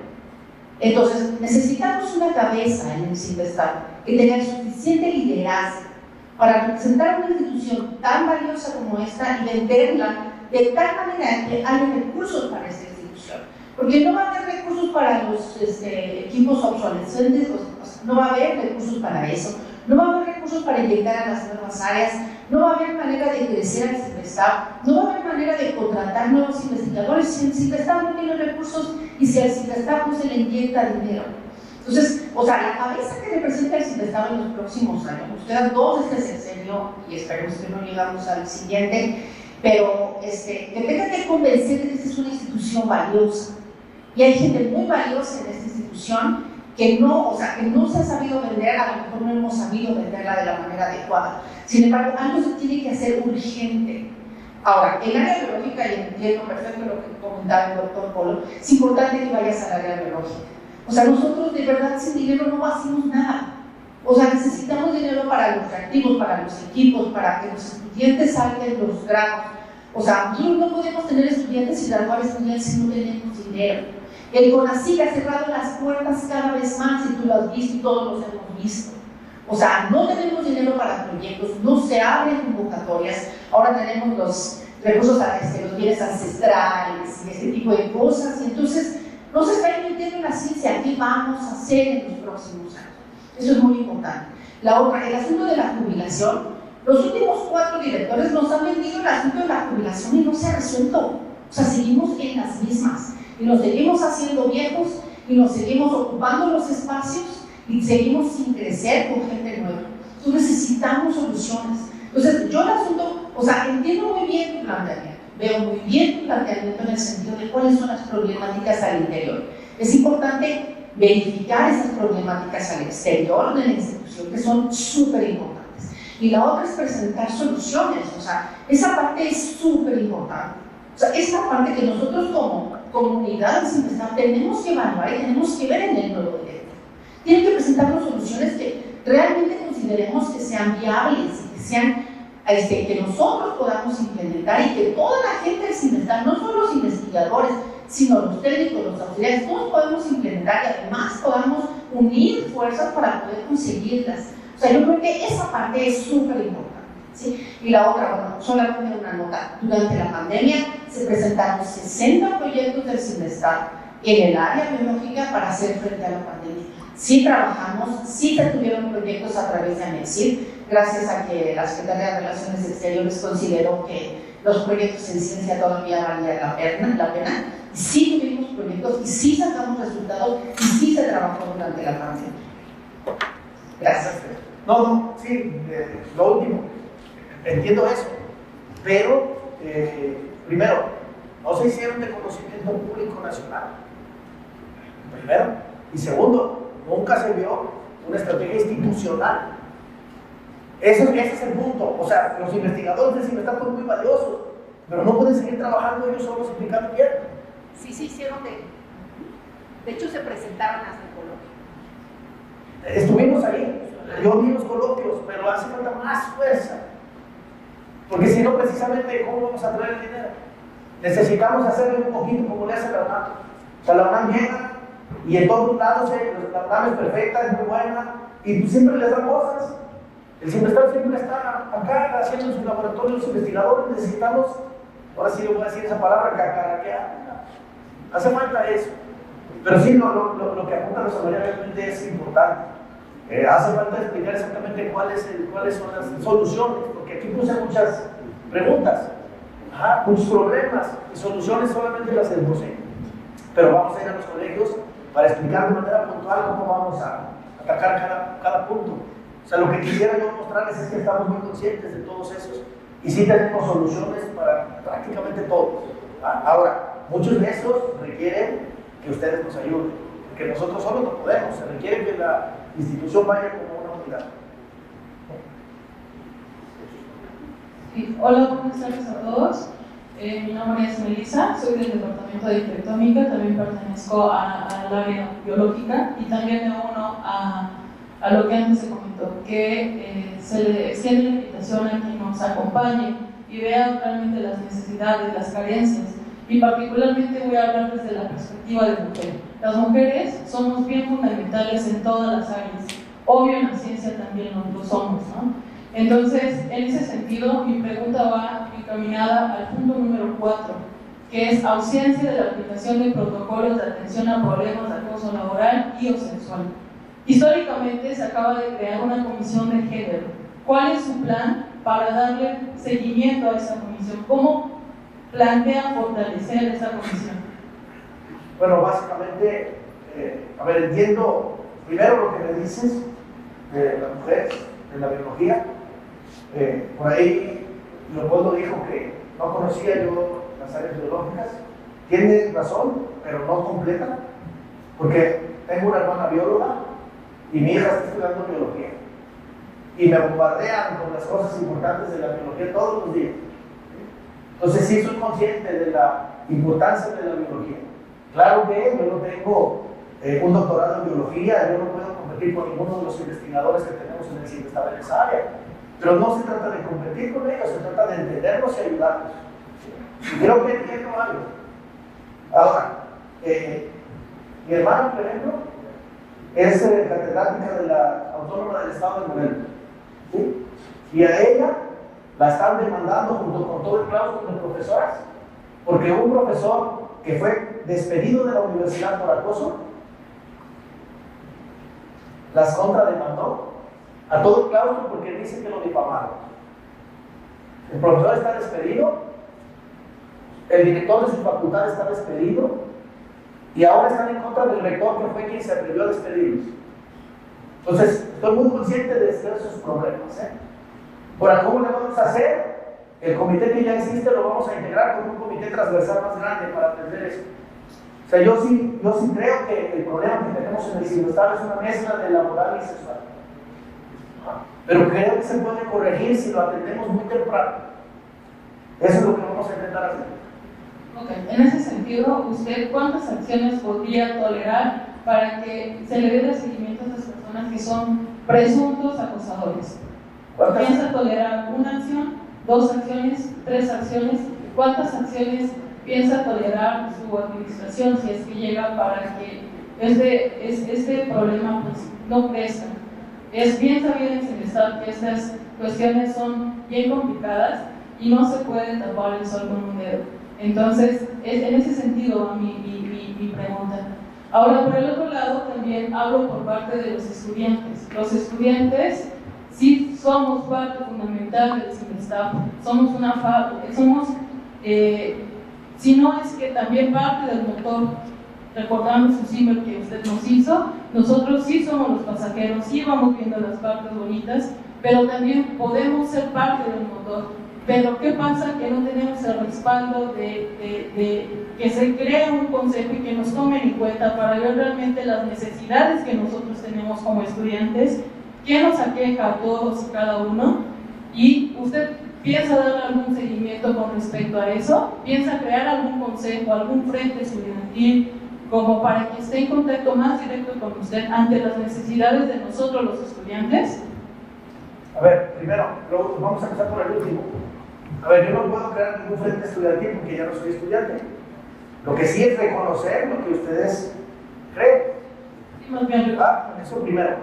Entonces, necesitamos una cabeza en el CINVESTAB que tenga el suficiente liderazgo para representar una institución tan valiosa como esta y venderla de tal manera que haya recursos para esta institución. Porque no va a haber recursos para los equipos obsolescentes, no va a haber recursos para eso, no va a haber recursos para inyectar a las nuevas áreas, no va a haber manera de crecer al CINVESTAB, no va a haber manera de contratar nuevos investigadores si el CINVESTAB no tiene recursos y si al CINVESTAB no se le inyecta dinero. Entonces, la cabeza que representa el CINVESTAB en los próximos años, nos quedan 2 de este sexenio y esperemos que no llegamos al siguiente, pero que tenga que convencer de que esta es una institución valiosa. Y hay gente muy valiosa en esta institución que no se ha sabido vender, a lo mejor no hemos sabido venderla de la manera adecuada. Sin embargo, algo se tiene que hacer urgente. Ahora, el área biológica, y entiendo perfecto lo que comentaba el doctor Polo, es importante que vayas al área biológica. Nosotros de verdad sin dinero no hacemos nada. Necesitamos dinero para los reactivos, para los equipos, para que los estudiantes salgan los grados. Nosotros no podemos tener estudiantes y graduar estudiantes si no tenemos dinero. El CONACYT ha cerrado las puertas cada vez más, y tú lo has visto y todos los hemos visto. No tenemos dinero para proyectos, no se abren convocatorias, ahora tenemos los recursos los bienes ancestrales y este tipo de cosas, y entonces no se está invirtiendo en la ciencia. ¿Qué vamos a hacer en los próximos años? Eso es muy importante. La otra, el asunto de la jubilación. Los últimos 4 directores nos han vendido el asunto de la jubilación y no se ha resuelto. Seguimos en las mismas y nos seguimos haciendo viejos y nos seguimos ocupando los espacios y seguimos sin crecer con gente nueva. Entonces necesitamos soluciones. Entonces yo el asunto, entiendo muy bien tu planteamiento, veo muy bien tu planteamiento en el sentido de cuáles son las problemáticas al interior. Es importante verificar esas problemáticas al exterior de la institución, que son súper importantes. Y la otra es presentar soluciones, esa parte es súper importante. Esta parte que nosotros comunidad sin estar, tenemos que evaluar y tenemos que ver en el nuevo director. Tienen que presentarnos soluciones que realmente consideremos que sean viables, que sean que nosotros podamos implementar y que toda la gente del CINVESTAR, no solo los investigadores, sino los técnicos, los auxiliares, todos podemos implementar y además podamos unir fuerzas para poder conseguirlas. O sea, yo creo que esa parte es súper importante, ¿sí? Y la otra, bueno, solamente una nota, durante la pandemia se presentaron 60 proyectos del CINVESTAR en el área biológica para hacer frente a la pandemia. Sí trabajamos, sí se tuvieron proyectos a través de ANEXID, gracias a que la Secretaría de Relaciones Exteriores consideró que los proyectos en ciencia todavía valían la pena. Y sí tuvimos proyectos y sí sacamos resultados y sí se trabajó durante la pandemia. Gracias. No, sí, lo último, entiendo eso, pero primero, no se hicieron de conocimiento público nacional, primero, y segundo, nunca se vio una estrategia institucional. Ese es el punto. O sea, los investigadores del CINVESTAR son muy valiosos, pero no pueden seguir trabajando ellos solos implicando bien. Sí se hicieron de hecho se presentaron hasta el coloquio. Estuvimos ahí, yo vi los coloquios, pero hace falta más fuerza, porque si no, precisamente, ¿cómo vamos a traer el dinero? Necesitamos hacerle un poquito como le hace la UNAM. O sea, la UNAM llega y en todos lados la UNAM es perfecta, es muy buena, y pues siempre les da cosas. El CINVESTAR siempre está acá haciendo en sus laboratorios los investigadores. Necesitamos, ahora sí le voy a decir esa palabra, cacaraquear. Hace falta eso. Pero sí, lo que apunta Rosa María realmente es importante. Hace falta explicar exactamente cuáles son las soluciones, porque aquí puse muchas preguntas, muchos problemas, y soluciones solamente las esbocé. Pero vamos a ir a los colegios para explicar de manera puntual cómo vamos a atacar cada punto. O sea, lo que quisiera yo mostrarles es que estamos muy conscientes de todos esos y sí tenemos soluciones para prácticamente todos. Ahora, muchos de esos requieren que ustedes nos ayuden, porque nosotros solos no podemos, se requiere que la institución vaya como una unidad. Sí. Hola, buenas tardes a todos. Mi nombre es Melissa, soy del departamento de infectómica, también pertenezco al área biológica y también me uno a lo que antes se comentó, que se le extiende la invitación a quien nos acompañe y vea realmente las necesidades, las carencias, y particularmente voy a hablar desde la perspectiva de mujer. Las mujeres somos bien fundamentales en todas las áreas, obvio en la ciencia también lo somos, ¿no? Entonces, en ese sentido, mi pregunta va encaminada al punto número 4, que es ausencia de la aplicación de protocolos de atención a problemas de acoso laboral y o sexual. Históricamente se acaba de crear una comisión de género. ¿Cuál es su plan para darle seguimiento a esa comisión? ¿Cómo plantea fortalecer esa comisión? Bueno, básicamente, a ver, entiendo primero lo que me dices de las mujeres, de la biología. Por ahí Leopoldo dijo que no conocía yo las áreas biológicas. Tiene razón, pero no completa, porque tengo una hermana bióloga y mi hija está estudiando biología y me bombardean con las cosas importantes de la biología todos los días. Entonces sí soy consciente de la importancia de la biología. Claro que yo no tengo un doctorado en biología, yo no puedo competir con ninguno de los investigadores que tenemos en el CINVESTAR en esa área, pero no se trata de competir con ellos, se trata de entenderlos y ayudarlos. Y creo que entiendo algo. Ahora, mi hermana, por ejemplo, es catedrática de la Autónoma del Estado de Morelos, ¿sí? Y a ella la están demandando junto con todo el claustro de profesoras, porque un profesor que fue despedido de la universidad por acoso las contrademandó a todo el claustro porque dice que lo difamaron. El profesor está despedido, el director de su facultad está despedido, y ahora están en contra del rector que fue quien se atrevió a despedirlos. Entonces, estoy muy consciente de esos problemas. Ahora, ¿cómo le vamos a hacer? El comité que ya existe lo vamos a integrar con un comité transversal más grande para atender eso. O sea, yo sí creo que el problema que tenemos en el CINVESTAR es una mezcla de laboral y sexual. Pero creo que se puede corregir si lo atendemos muy temprano. Eso es lo que vamos a intentar hacer. Ok, en ese sentido, ¿usted cuántas acciones podría tolerar para que se le dé seguimiento a esas personas que son presuntos acosadores? ¿Piensa tolerar una acción, 2 acciones, 3 acciones? ¿Cuántas acciones piensa tolerar su administración si es que llega para que este problema pues, no crezca? Es bien sabido en Cinestap que estas cuestiones son bien complicadas y no se puede tapar el sol con un dedo. Entonces, en ese sentido va mi pregunta. Ahora, por el otro lado, también hablo por parte de los estudiantes. Los estudiantes sí somos parte fundamental del Cinestap. Somos si no es que también parte del motor, recordando su símbolo que usted nos hizo, nosotros sí somos los pasajeros, sí vamos viendo las partes bonitas, pero también podemos ser parte del motor. Pero ¿qué pasa? Que no tenemos el respaldo de que se cree un consejo y que nos tomen en cuenta para ver realmente las necesidades que nosotros tenemos como estudiantes, qué nos aqueja a todos y cada uno, y usted ¿piensa dar algún seguimiento con respecto a eso? ¿Piensa crear algún consejo, algún frente estudiantil, como para que esté en contacto más directo con usted ante las necesidades de nosotros los estudiantes? A ver, primero, vamos a empezar por el último. A ver, yo no puedo crear ningún frente estudiantil porque ya no soy estudiante. Lo que sí es reconocer lo que ustedes creen. Sí, más bien. Eso primero.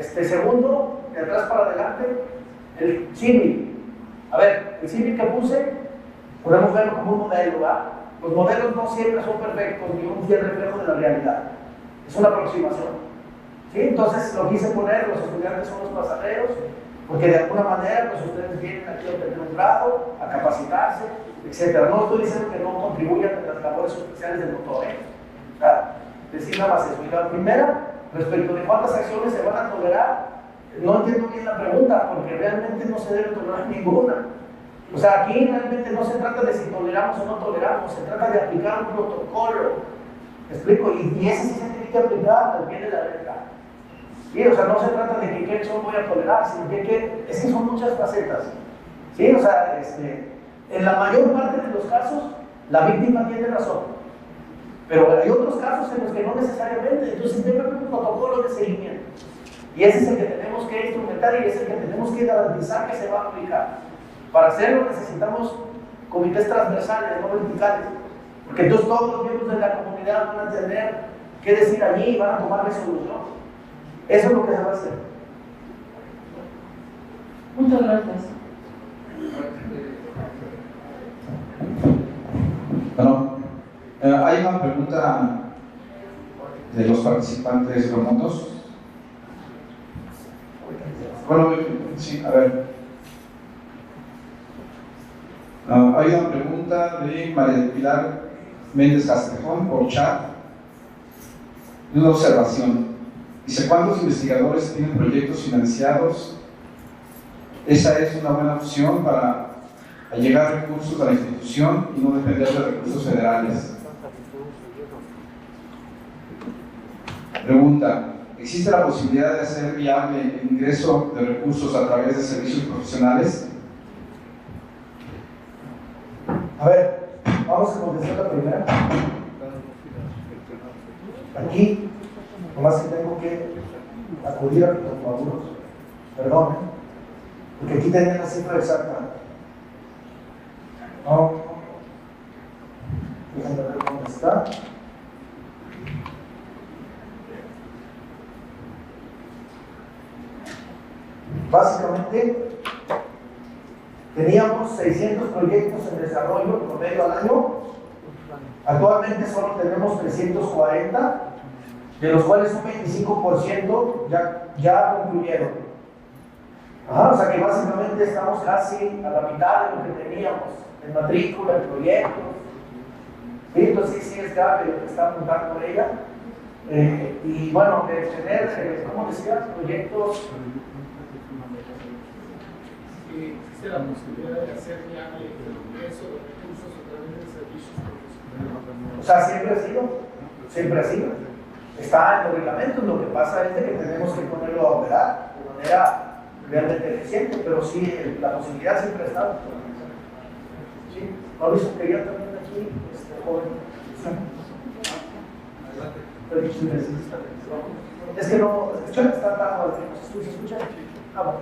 Segundo, de atrás para adelante, el símil. A ver, el símil que puse, podemos verlo como un modelo, ¿verdad? Los modelos no siempre son perfectos ni un fiel reflejo de la realidad. Es una aproximación. ¿Sí? Entonces lo quise poner, los estudiantes son los pasajeros, porque de alguna manera pues ustedes vienen aquí a obtener un grado, a capacitarse, etc. No estoy diciendo que no contribuyan a las labores especiales del motor, O sea, decir nada más eso. Y la primera, respecto de cuántas acciones se van a tolerar, no entiendo bien la pregunta, porque realmente no se debe tolerar ninguna. O sea, aquí realmente no se trata de si toleramos o no toleramos, se trata de aplicar un protocolo. ¿Me explico? Y ese sí se tiene que aplicar al pie de la letra. ¿Sí? O sea, no se trata de que qué acción voy a tolerar, sino que es que son muchas facetas. ¿Sí? O sea, en la mayor parte de los casos, la víctima tiene razón. Pero hay otros casos en los que no necesariamente, entonces debe haber un protocolo de seguimiento. Y ese es el que tenemos que instrumentar y es el que tenemos que garantizar que se va a aplicar. Para hacerlo necesitamos comités transversales, no verticales. Porque entonces todos los miembros de la comunidad van a tener que decir allí y van a tomar resolución. Eso es lo que se va a hacer. Muchas gracias. Bueno, hay una pregunta de los participantes remotos. Bueno, sí, a ver. Hay una pregunta de María del Pilar Méndez Castrejón por chat. Una observación. Dice, ¿cuántos investigadores tienen proyectos financiados? Esa es una buena opción para llegar recursos a la institución y no depender de recursos federales. Pregunta, ¿existe la posibilidad de hacer viable el ingreso de recursos a través de servicios profesionales? A ver, vamos a contestar la primera. Aquí, nomás que tengo que acudir a los maduros. Perdón, porque aquí tenía la cifra exacta. No. Déjenme ver dónde está. Básicamente, teníamos 600 proyectos en desarrollo promedio al año. Actualmente solo tenemos 340, de los cuales un 25% ya concluyeron. O sea que básicamente estamos casi a la mitad de lo que teníamos en matrícula, en proyectos. ¿Sí? Entonces sí es grave lo que está apuntando ella. Y bueno, de tener, ¿cómo decía? Proyectos. ¿Existe la posibilidad de hacer viable el ingreso de recursos a través de servicios profesionales? O sea, siempre ha sido. Está en los reglamentos, lo que pasa es de que tenemos que ponerlo a operar de manera realmente eficiente, pero sí, la posibilidad siempre ha estado. Sí, Mauricio, quería también aquí Es que no, está bajo, ¿se escucha? Ah, bueno.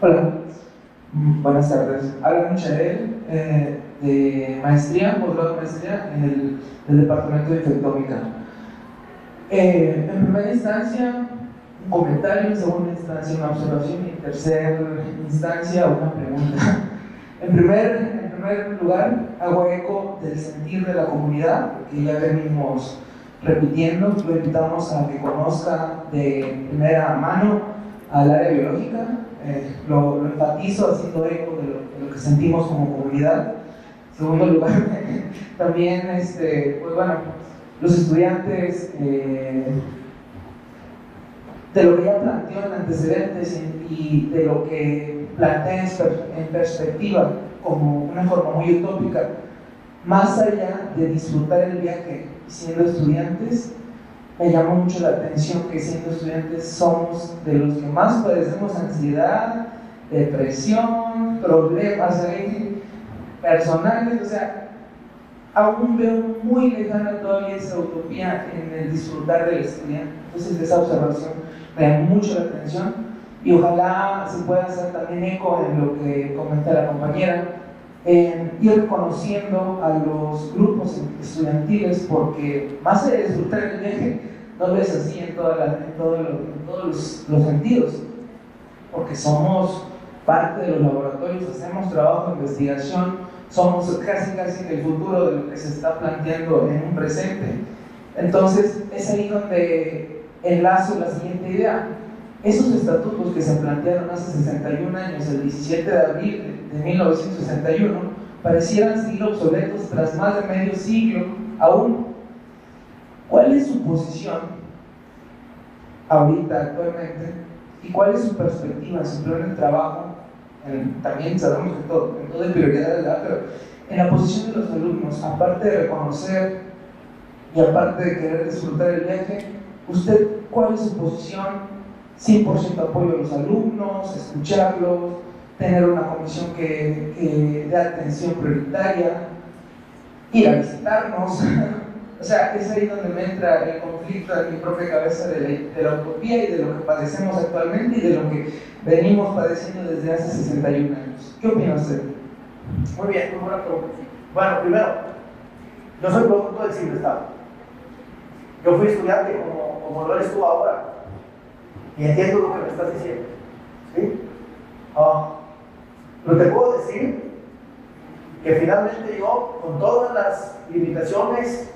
Hola, buenas tardes. Habla Michael, de maestría, posgrado de maestría en el departamento de infectómica. En primera instancia, un comentario, en segunda instancia, una observación y en tercera instancia, una pregunta. En primer lugar, hago eco del sentir de la comunidad, que ya venimos repitiendo. Lo invitamos a que conozca de primera mano al área biológica. Lo enfatizo haciendo eco de lo que sentimos como comunidad. En segundo lugar, también pues bueno, los estudiantes de lo que ya planteó en antecedentes y de lo que plantea en perspectiva como una forma muy utópica, más allá de disfrutar el viaje siendo estudiantes, me llamó mucho la atención que siendo estudiantes somos de los que más padecemos ansiedad, depresión, problemas ahí personales. O sea, aún veo muy lejana todavía esa utopía en el disfrutar del estudiante. Entonces esa observación me llamó mucho la atención y ojalá se pueda hacer también eco en lo que comenta la compañera, en ir reconociendo a los grupos estudiantiles, porque más allá de disfrutar el viaje, no lo es así en todos los sentidos, porque somos parte de los laboratorios, hacemos trabajo de investigación, somos casi en el futuro de lo que se está planteando en un presente. Entonces es ahí donde enlazo la siguiente idea. Esos estatutos que se plantearon hace 61 años, el 17 de abril de 1961, parecieran seguir obsoletos tras más de medio siglo aún. ¿Cuál es su posición ahorita, actualmente? ¿Y cuál es su perspectiva en su plan de trabajo? También sabemos que todo es prioridad de la, pero en la posición de los alumnos, aparte de reconocer y aparte de querer disfrutar el viaje, ¿usted cuál es su posición? 100% apoyo a los alumnos, escucharlos, tener una comisión que dé atención prioritaria, ir a visitarnos. O sea, es ahí donde me entra el conflicto en mi propia cabeza de la utopía y de lo que padecemos actualmente y de lo que venimos padeciendo desde hace 61 años. ¿Qué opina usted? Muy bien, muy buena pregunta. Bueno, primero, yo soy producto del Silvestado. Yo fui estudiante como lo eres tú ahora. Y entiendo lo que me estás diciendo. ¿Sí? Pero te puedo decir que finalmente yo, con todas las limitaciones,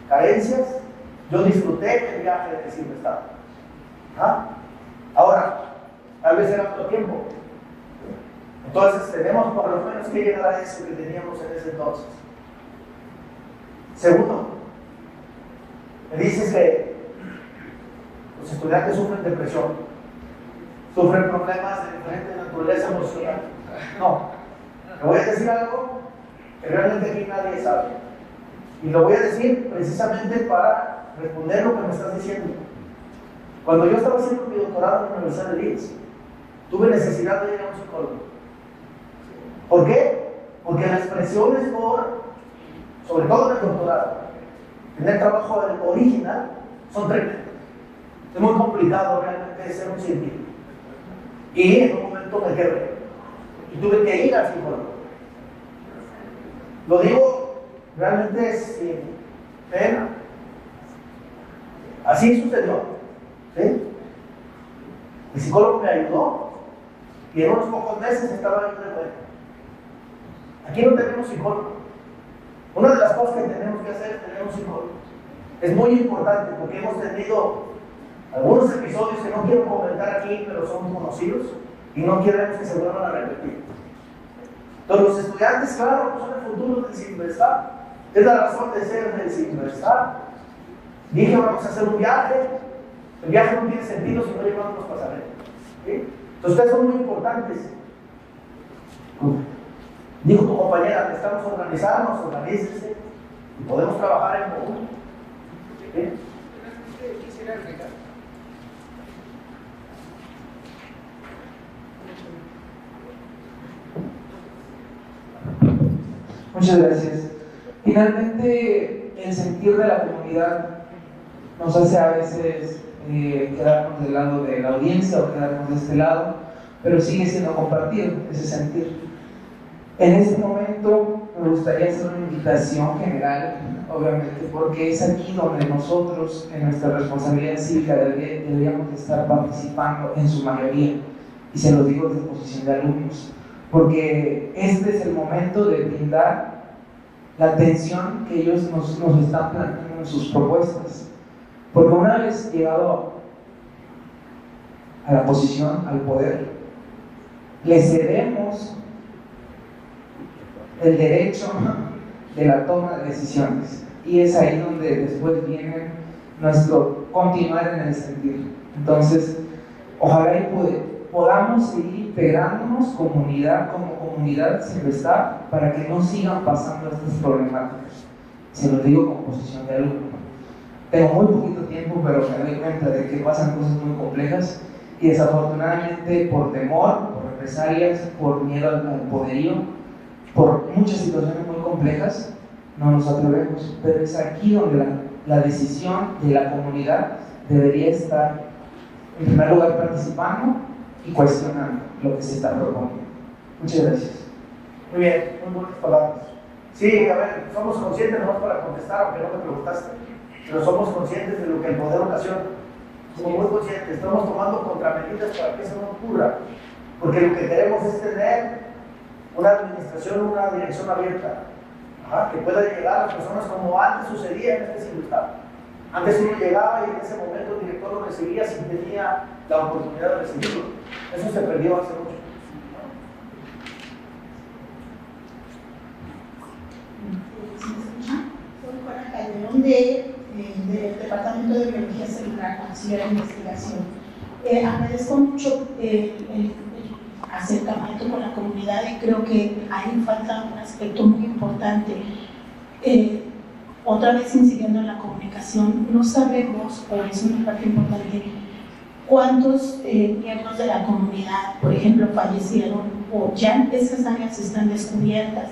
carencias, yo disfruté el viaje de Silvestado. Ahora, tal vez era otro tiempo. Entonces tenemos por lo menos que llegar a eso que teníamos en ese entonces. Segundo, me dices que los estudiantes sufren depresión, sufren problemas de diferente naturaleza emocional. No, te voy a decir algo que realmente aquí nadie sabe. Y lo voy a decir precisamente para responder lo que me estás diciendo. Cuando yo estaba haciendo mi doctorado en la Universidad de Leeds, tuve necesidad de ir a un psicólogo. ¿Por qué? Porque las presiones sobre todo en el doctorado, en el trabajo original, son tremendas. Es muy complicado realmente ser un científico. Y en un momento me quebré. Y tuve que ir al psicólogo. Lo digo realmente sin pena. Así sucedió. ¿Sí? El psicólogo me ayudó y en unos pocos meses estaba yo de vuelta. Aquí no tenemos psicólogo. Una de las cosas que tenemos que hacer es tener un psicólogo. Es muy importante porque hemos tenido algunos episodios que no quiero comentar aquí, pero son conocidos y no queremos que se vuelvan a repetir. Entonces los estudiantes, claro, son el futuro del Silvestado. Es la razón de ser del Silvestado. Dije, vamos a hacer un viaje. El viaje no tiene sentido si no llevamos los pasajeros. ¿Sí? Entonces ustedes son muy importantes. Dijo tu compañera, necesitamos organizarnos, organícense y podemos trabajar en conjunto. ¿Sí? Quisiera agregar. Muchas gracias. Finalmente, el sentir de la comunidad nos hace a veces quedarnos del lado de la audiencia o quedarnos de este lado, pero sigue siendo compartido ese sentir. En este momento me gustaría hacer una invitación general, obviamente, porque es aquí donde nosotros, en nuestra responsabilidad cívica, deberíamos estar participando en su mayoría, y se lo digo desde posición de alumnos, porque este es el momento de brindar la atención que ellos nos están planteando en sus propuestas. Porque una vez llegado a la posición, al poder, le cedemos el derecho de la toma de decisiones. Y es ahí donde después viene nuestro continuar en el sentir. Entonces, ojalá y podamos seguir integrándonos comunidad como comunidad sin estar, para que no sigan pasando estas problemáticas. Se lo digo con posición de alumno. Tengo muy poquito tiempo, pero me doy cuenta de que pasan cosas muy complejas y desafortunadamente por temor, por represalias, por miedo al poderío, por muchas situaciones muy complejas, no nos atrevemos. Pero es aquí donde la decisión de la comunidad debería estar, en primer lugar, participando y cuestionando lo que se está proponiendo. Muchas gracias. Muy bien, muy buenas palabras. Sí, a ver, somos conscientes, no para contestar, aunque no me preguntaste, pero somos conscientes de lo que el poder ocasiona. Somos muy conscientes, estamos tomando contramedidas para que eso no ocurra, porque lo que queremos es tener una administración, una dirección abierta, que pueda llegar a las personas como antes sucedía en este siglo. Antes uno llegaba y en ese momento el director lo recibía si tenía la oportunidad de recibirlo. Eso se perdió hace mucho. Soy Juana Calderón del Departamento de Biología Celular, auxiliar de investigación. Agradezco mucho el acercamiento con la comunidad y creo que ahí falta un aspecto muy importante. Otra vez incidiendo en la comunicación, no sabemos, o es una parte importante, cuántos miembros de la comunidad, por ejemplo, fallecieron o ya esas áreas están descubiertas.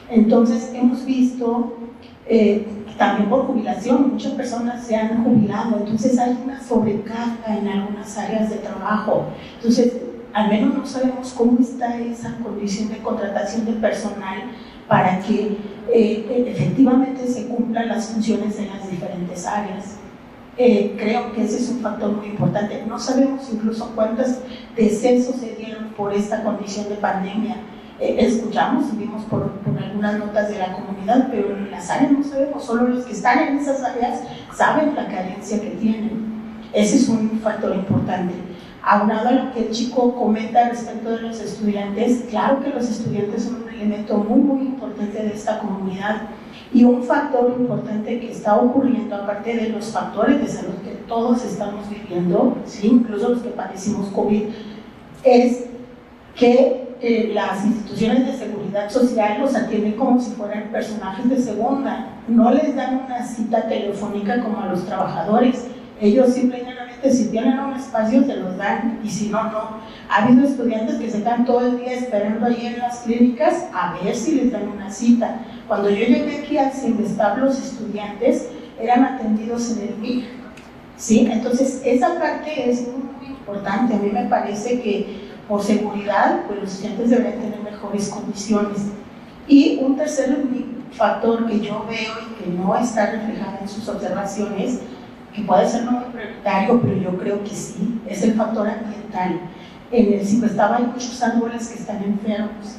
Entonces hemos visto también por jubilación, muchas personas se han jubilado, entonces hay una sobrecarga en algunas áreas de trabajo. Entonces, al menos no sabemos cómo está esa condición de contratación de personal para que efectivamente se cumplan las funciones en las diferentes áreas. Creo que ese es un factor muy importante. No sabemos incluso cuántos decesos se dieron por esta condición de pandemia. Escuchamos y vimos por algunas notas de la comunidad, pero en las áreas no sabemos, solo los que están en esas áreas saben la carencia que tienen. Ese es un factor importante. Aunado a lo que el chico comenta respecto de los estudiantes, claro que los estudiantes son un elemento muy, muy importante de esta comunidad y un factor importante que está ocurriendo, aparte de los factores de salud que todos estamos viviendo, ¿sí? Incluso los que padecimos COVID, es que las instituciones de seguridad social los atienden como si fueran personajes de segunda, no les dan una cita telefónica como a los trabajadores. Ellos simplemente, si tienen un espacio, se los dan, y si no, no. Ha habido estudiantes que se quedan todo el día esperando ahí en las clínicas a ver si les dan una cita. Cuando yo llegué aquí al CIMESTAB, los estudiantes eran atendidos en el MIC, ¿sí? Entonces, esa parte es muy, muy importante. A mí me parece que por seguridad, pues los estudiantes deberían tener mejores condiciones. Y un tercer factor que yo veo y que no está reflejado en sus observaciones, que puede ser no muy prioritario, pero yo creo que sí, es el factor ambiental. En el CIMESTAB hay muchos árboles que están enfermos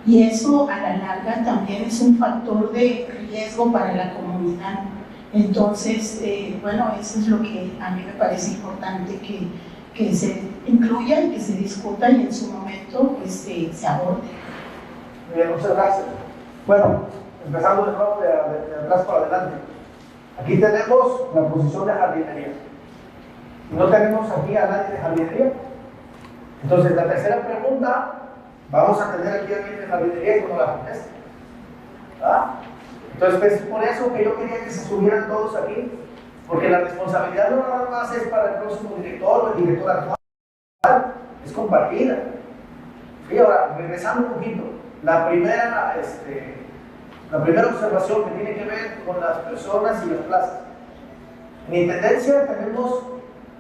y eso a la larga también es un factor de riesgo para la comunidad. Entonces, bueno, eso es lo que a mí me parece importante que se incluya y que se discuta y en su momento pues, se aborde. Muy bien, muchas gracias. Bueno, empezando de nuevo de atrás para adelante. Aquí tenemos la posición de jardinería. No tenemos aquí a nadie de jardinería. Entonces, la tercera pregunta, vamos a tener aquí a alguien de jardinería y no la contesta. Entonces, es por eso que yo quería que se subieran todos aquí, porque la responsabilidad no nada más es para el próximo director o el director actual, es compartida. Y ahora, regresando un poquito, la primera La primera observación que tiene que ver con las personas y las plazas. En Intendencia tenemos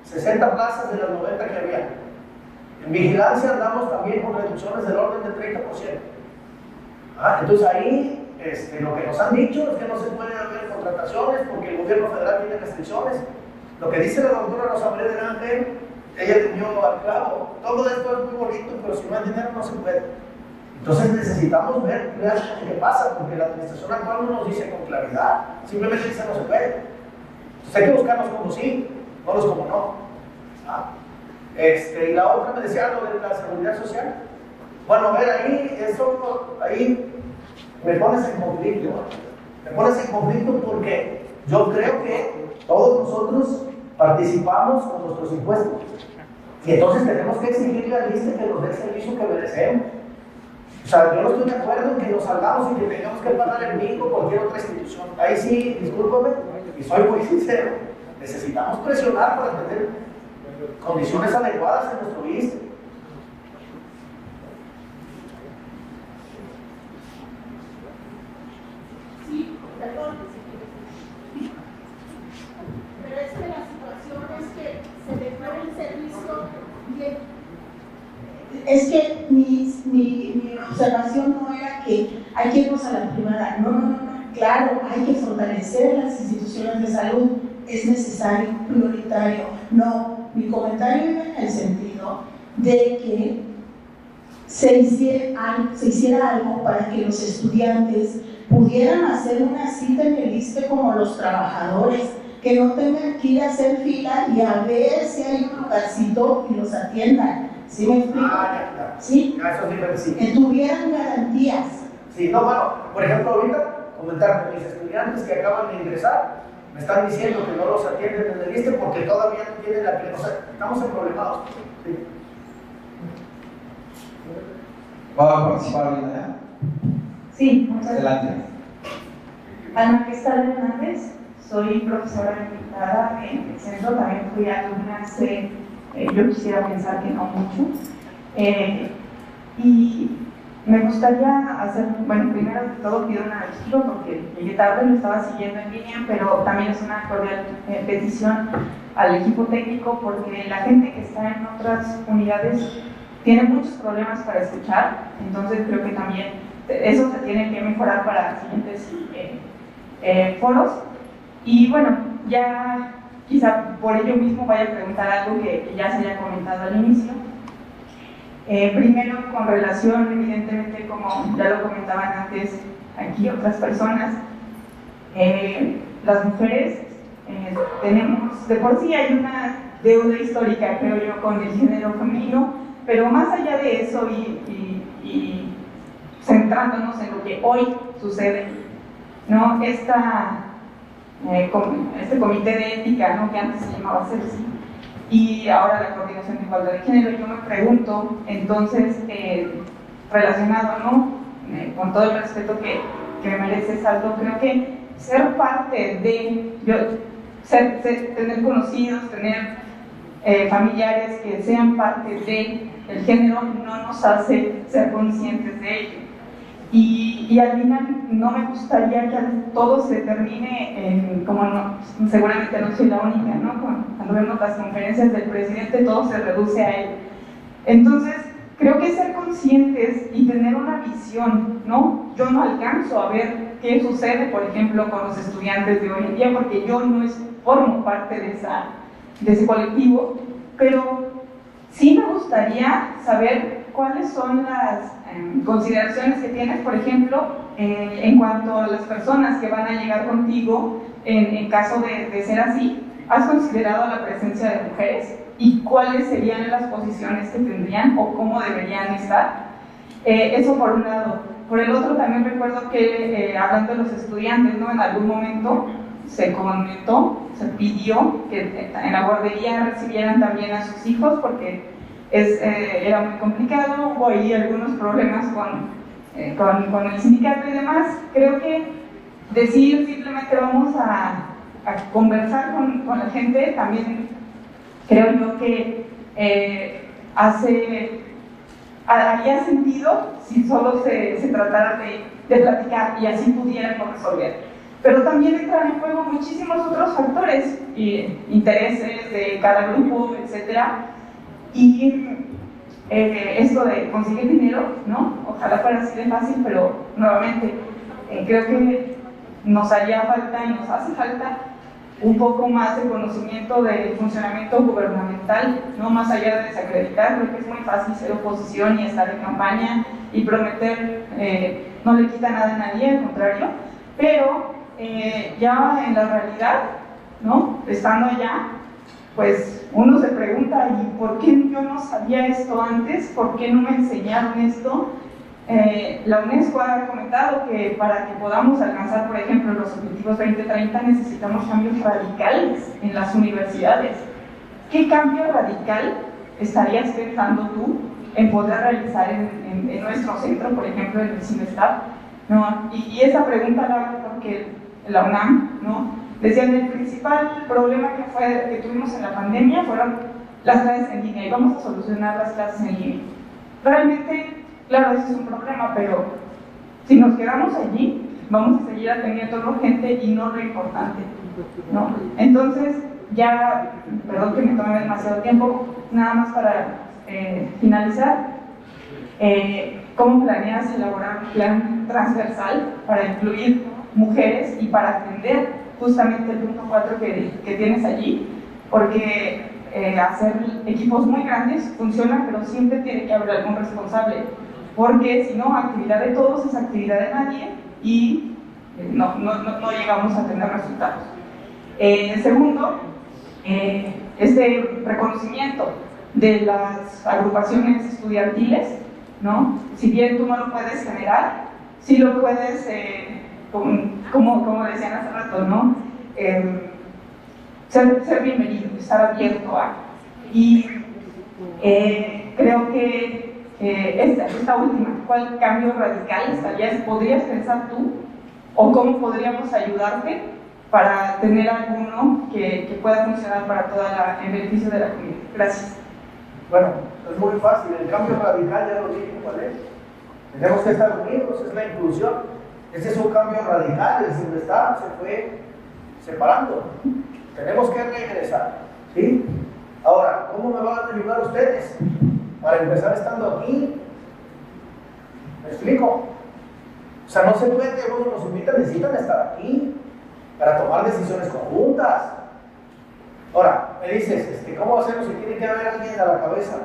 60 plazas de las 90 que había. En Vigilancia andamos también con reducciones del orden del 30%. Entonces ahí lo que nos han dicho es que no se pueden haber contrataciones porque el gobierno federal tiene restricciones. Lo que dice la doctora Rosa María del Ángel, ella dio al clavo. Todo esto es muy bonito, pero si no hay dinero no se puede. Entonces necesitamos ver realmente qué pasa, porque la administración actual no nos dice con claridad, simplemente dice no se puede. Entonces hay que buscar los como sí, no los como no. Y la otra me decía lo de la seguridad social. Bueno, a ver, ahí me pones en conflicto. Me pones en conflicto porque yo creo que todos nosotros participamos con nuestros impuestos. Y entonces tenemos que exigirle al ISSSTE que nos dé el servicio que merecemos. O sea, yo no estoy de acuerdo en que nos salgamos y que tengamos que pagar el MINCO o cualquier otra institución. Ahí sí, discúlpame, y soy muy sincero. Necesitamos presionar para tener condiciones adecuadas en nuestro ISSSTE. Sí, perdón. Pero es que la situación es que se declara el servicio bien. Es que mi observación no era que hay que irnos a la privada. No. Claro, hay que fortalecer las instituciones de salud. Es necesario, prioritario. No, mi comentario iba en el sentido de que se hiciera algo para que los estudiantes pudieran hacer una cita en el ISSSTE como los trabajadores, que no tengan que ir a hacer fila y a ver si hay un lugarcito y los atiendan. ¿Sí me explico? ¿Sí? Que tuvieran garantías. Sí, no, bueno, por ejemplo, ahorita comentar que mis estudiantes que acaban de ingresar me están diciendo que no los atienden en el ISSSTE porque todavía no tienen la que, o sea, estamos en problemas. Sí. ¿Va a participar Lina? Sí, muchas gracias. Adelante. Ana Cristal Hernández, soy profesora invitada en el centro, también fui alumna hace, yo quisiera pensar que no mucho. Y me gustaría hacer, bueno, primero de todo pido una disculpa porque llegué tarde, lo estaba siguiendo en línea, pero también es una cordial petición al equipo técnico porque la gente que está en otras unidades tiene muchos problemas para escuchar, entonces creo que también eso se tiene que mejorar para siguientes foros. Y bueno, ya quizá por ello mismo vaya a preguntar algo que ya se haya comentado al inicio. Primero, con relación, evidentemente, como ya lo comentaban antes aquí otras personas, las mujeres tenemos, de por sí hay una deuda histórica, creo yo, con el género femenino, pero más allá de eso y centrándonos en lo que hoy sucede, ¿no? Este comité de ética, ¿no? Que antes se llamaba CEPSI, y ahora la Coordinación de Igualdad de Género, yo me pregunto, entonces, relacionado, ¿no? Con todo el respeto que me merece Saldo, creo que ser parte de, tener conocidos, tener familiares que sean parte del género no nos hace ser conscientes de ello. Y al final no me gustaría que todo se termine como no, seguramente no soy la única, ¿no? Cuando vemos las conferencias del presidente todo se reduce a él. Entonces creo que ser conscientes y tener una visión, ¿no? Yo no alcanzo a ver qué sucede, por ejemplo, con los estudiantes de hoy en día porque yo no formo parte de ese colectivo, pero sí me gustaría saber cuáles son las consideraciones que tienes, por ejemplo, en cuanto a las personas que van a llegar contigo, en caso de ser así, ¿has considerado la presencia de mujeres? ¿Y cuáles serían las posiciones que tendrían o cómo deberían estar? Eso por un lado. Por el otro, también recuerdo que, hablando de los estudiantes, ¿no? En algún momento se comentó, se pidió que en la guardería recibieran también a sus hijos porque era muy complicado, hubo ahí algunos problemas con el sindicato y demás. Creo que decir simplemente vamos a conversar con la gente también creo yo que haría sentido si solo se tratara de platicar y así pudiéramos resolver. Pero también entran en juego muchísimos otros factores, intereses de cada grupo, etc. Y esto de conseguir dinero, ¿no? Ojalá fuera así de fácil, pero nuevamente creo que nos haría falta y nos hace falta un poco más de conocimiento del funcionamiento gubernamental, no más allá de desacreditar. Creo que es muy fácil ser oposición y estar en campaña y prometer, no le quita nada a nadie, al contrario, pero ya en la realidad, ¿no? Estando allá, pues uno se pregunta, ¿y por qué yo no sabía esto antes? ¿Por qué no me enseñaron esto? La UNESCO ha comentado que para que podamos alcanzar, por ejemplo, los objetivos 2030 necesitamos cambios radicales en las universidades. ¿Qué cambio radical estarías pensando tú en poder realizar en nuestro centro, por ejemplo, en el CIMESTAP? ¿No? Y esa pregunta la hago porque la UNAM, ¿no? Decían, el principal problema que tuvimos en la pandemia fueron las clases en línea y vamos a solucionar las clases en línea. Realmente, claro, ese es un problema, pero si nos quedamos allí, vamos a seguir atendiendo a la gente y no lo importante, ¿no? Entonces, ya, perdón que me tome demasiado tiempo, nada más para finalizar, ¿cómo planeas elaborar un plan transversal para incluir mujeres y para atender justamente el punto 4 que tienes allí? Porque hacer equipos muy grandes funciona, pero siempre tiene que haber algún responsable, porque si no, actividad de todos es actividad de nadie y no llegamos a tener resultados. Segundo, este reconocimiento de las agrupaciones estudiantiles, ¿no? Si bien tú no lo puedes generar, sí lo puedes, como decían hace rato, ¿no? Ser bienvenido, estar abierto a. Y creo que esta última, ¿cuál cambio radical podrías pensar tú? ¿O cómo podríamos ayudarte para tener alguno que pueda funcionar para el beneficio de la comunidad? Gracias. Bueno, es muy fácil, el cambio radical ya lo dije cuál es. Tenemos que estar unidos, es la inclusión. Este es un cambio radical, el CIMESTAP se fue separando. Tenemos que regresar, ¿sí? Ahora, ¿cómo me van a ayudar ustedes? Para empezar estando aquí. ¿Me explico? O sea, no se puede, uno nos invitan, necesitan estar aquí para tomar decisiones conjuntas. Ahora, me dices, ¿cómo hacemos si tiene que haber alguien a la cabeza?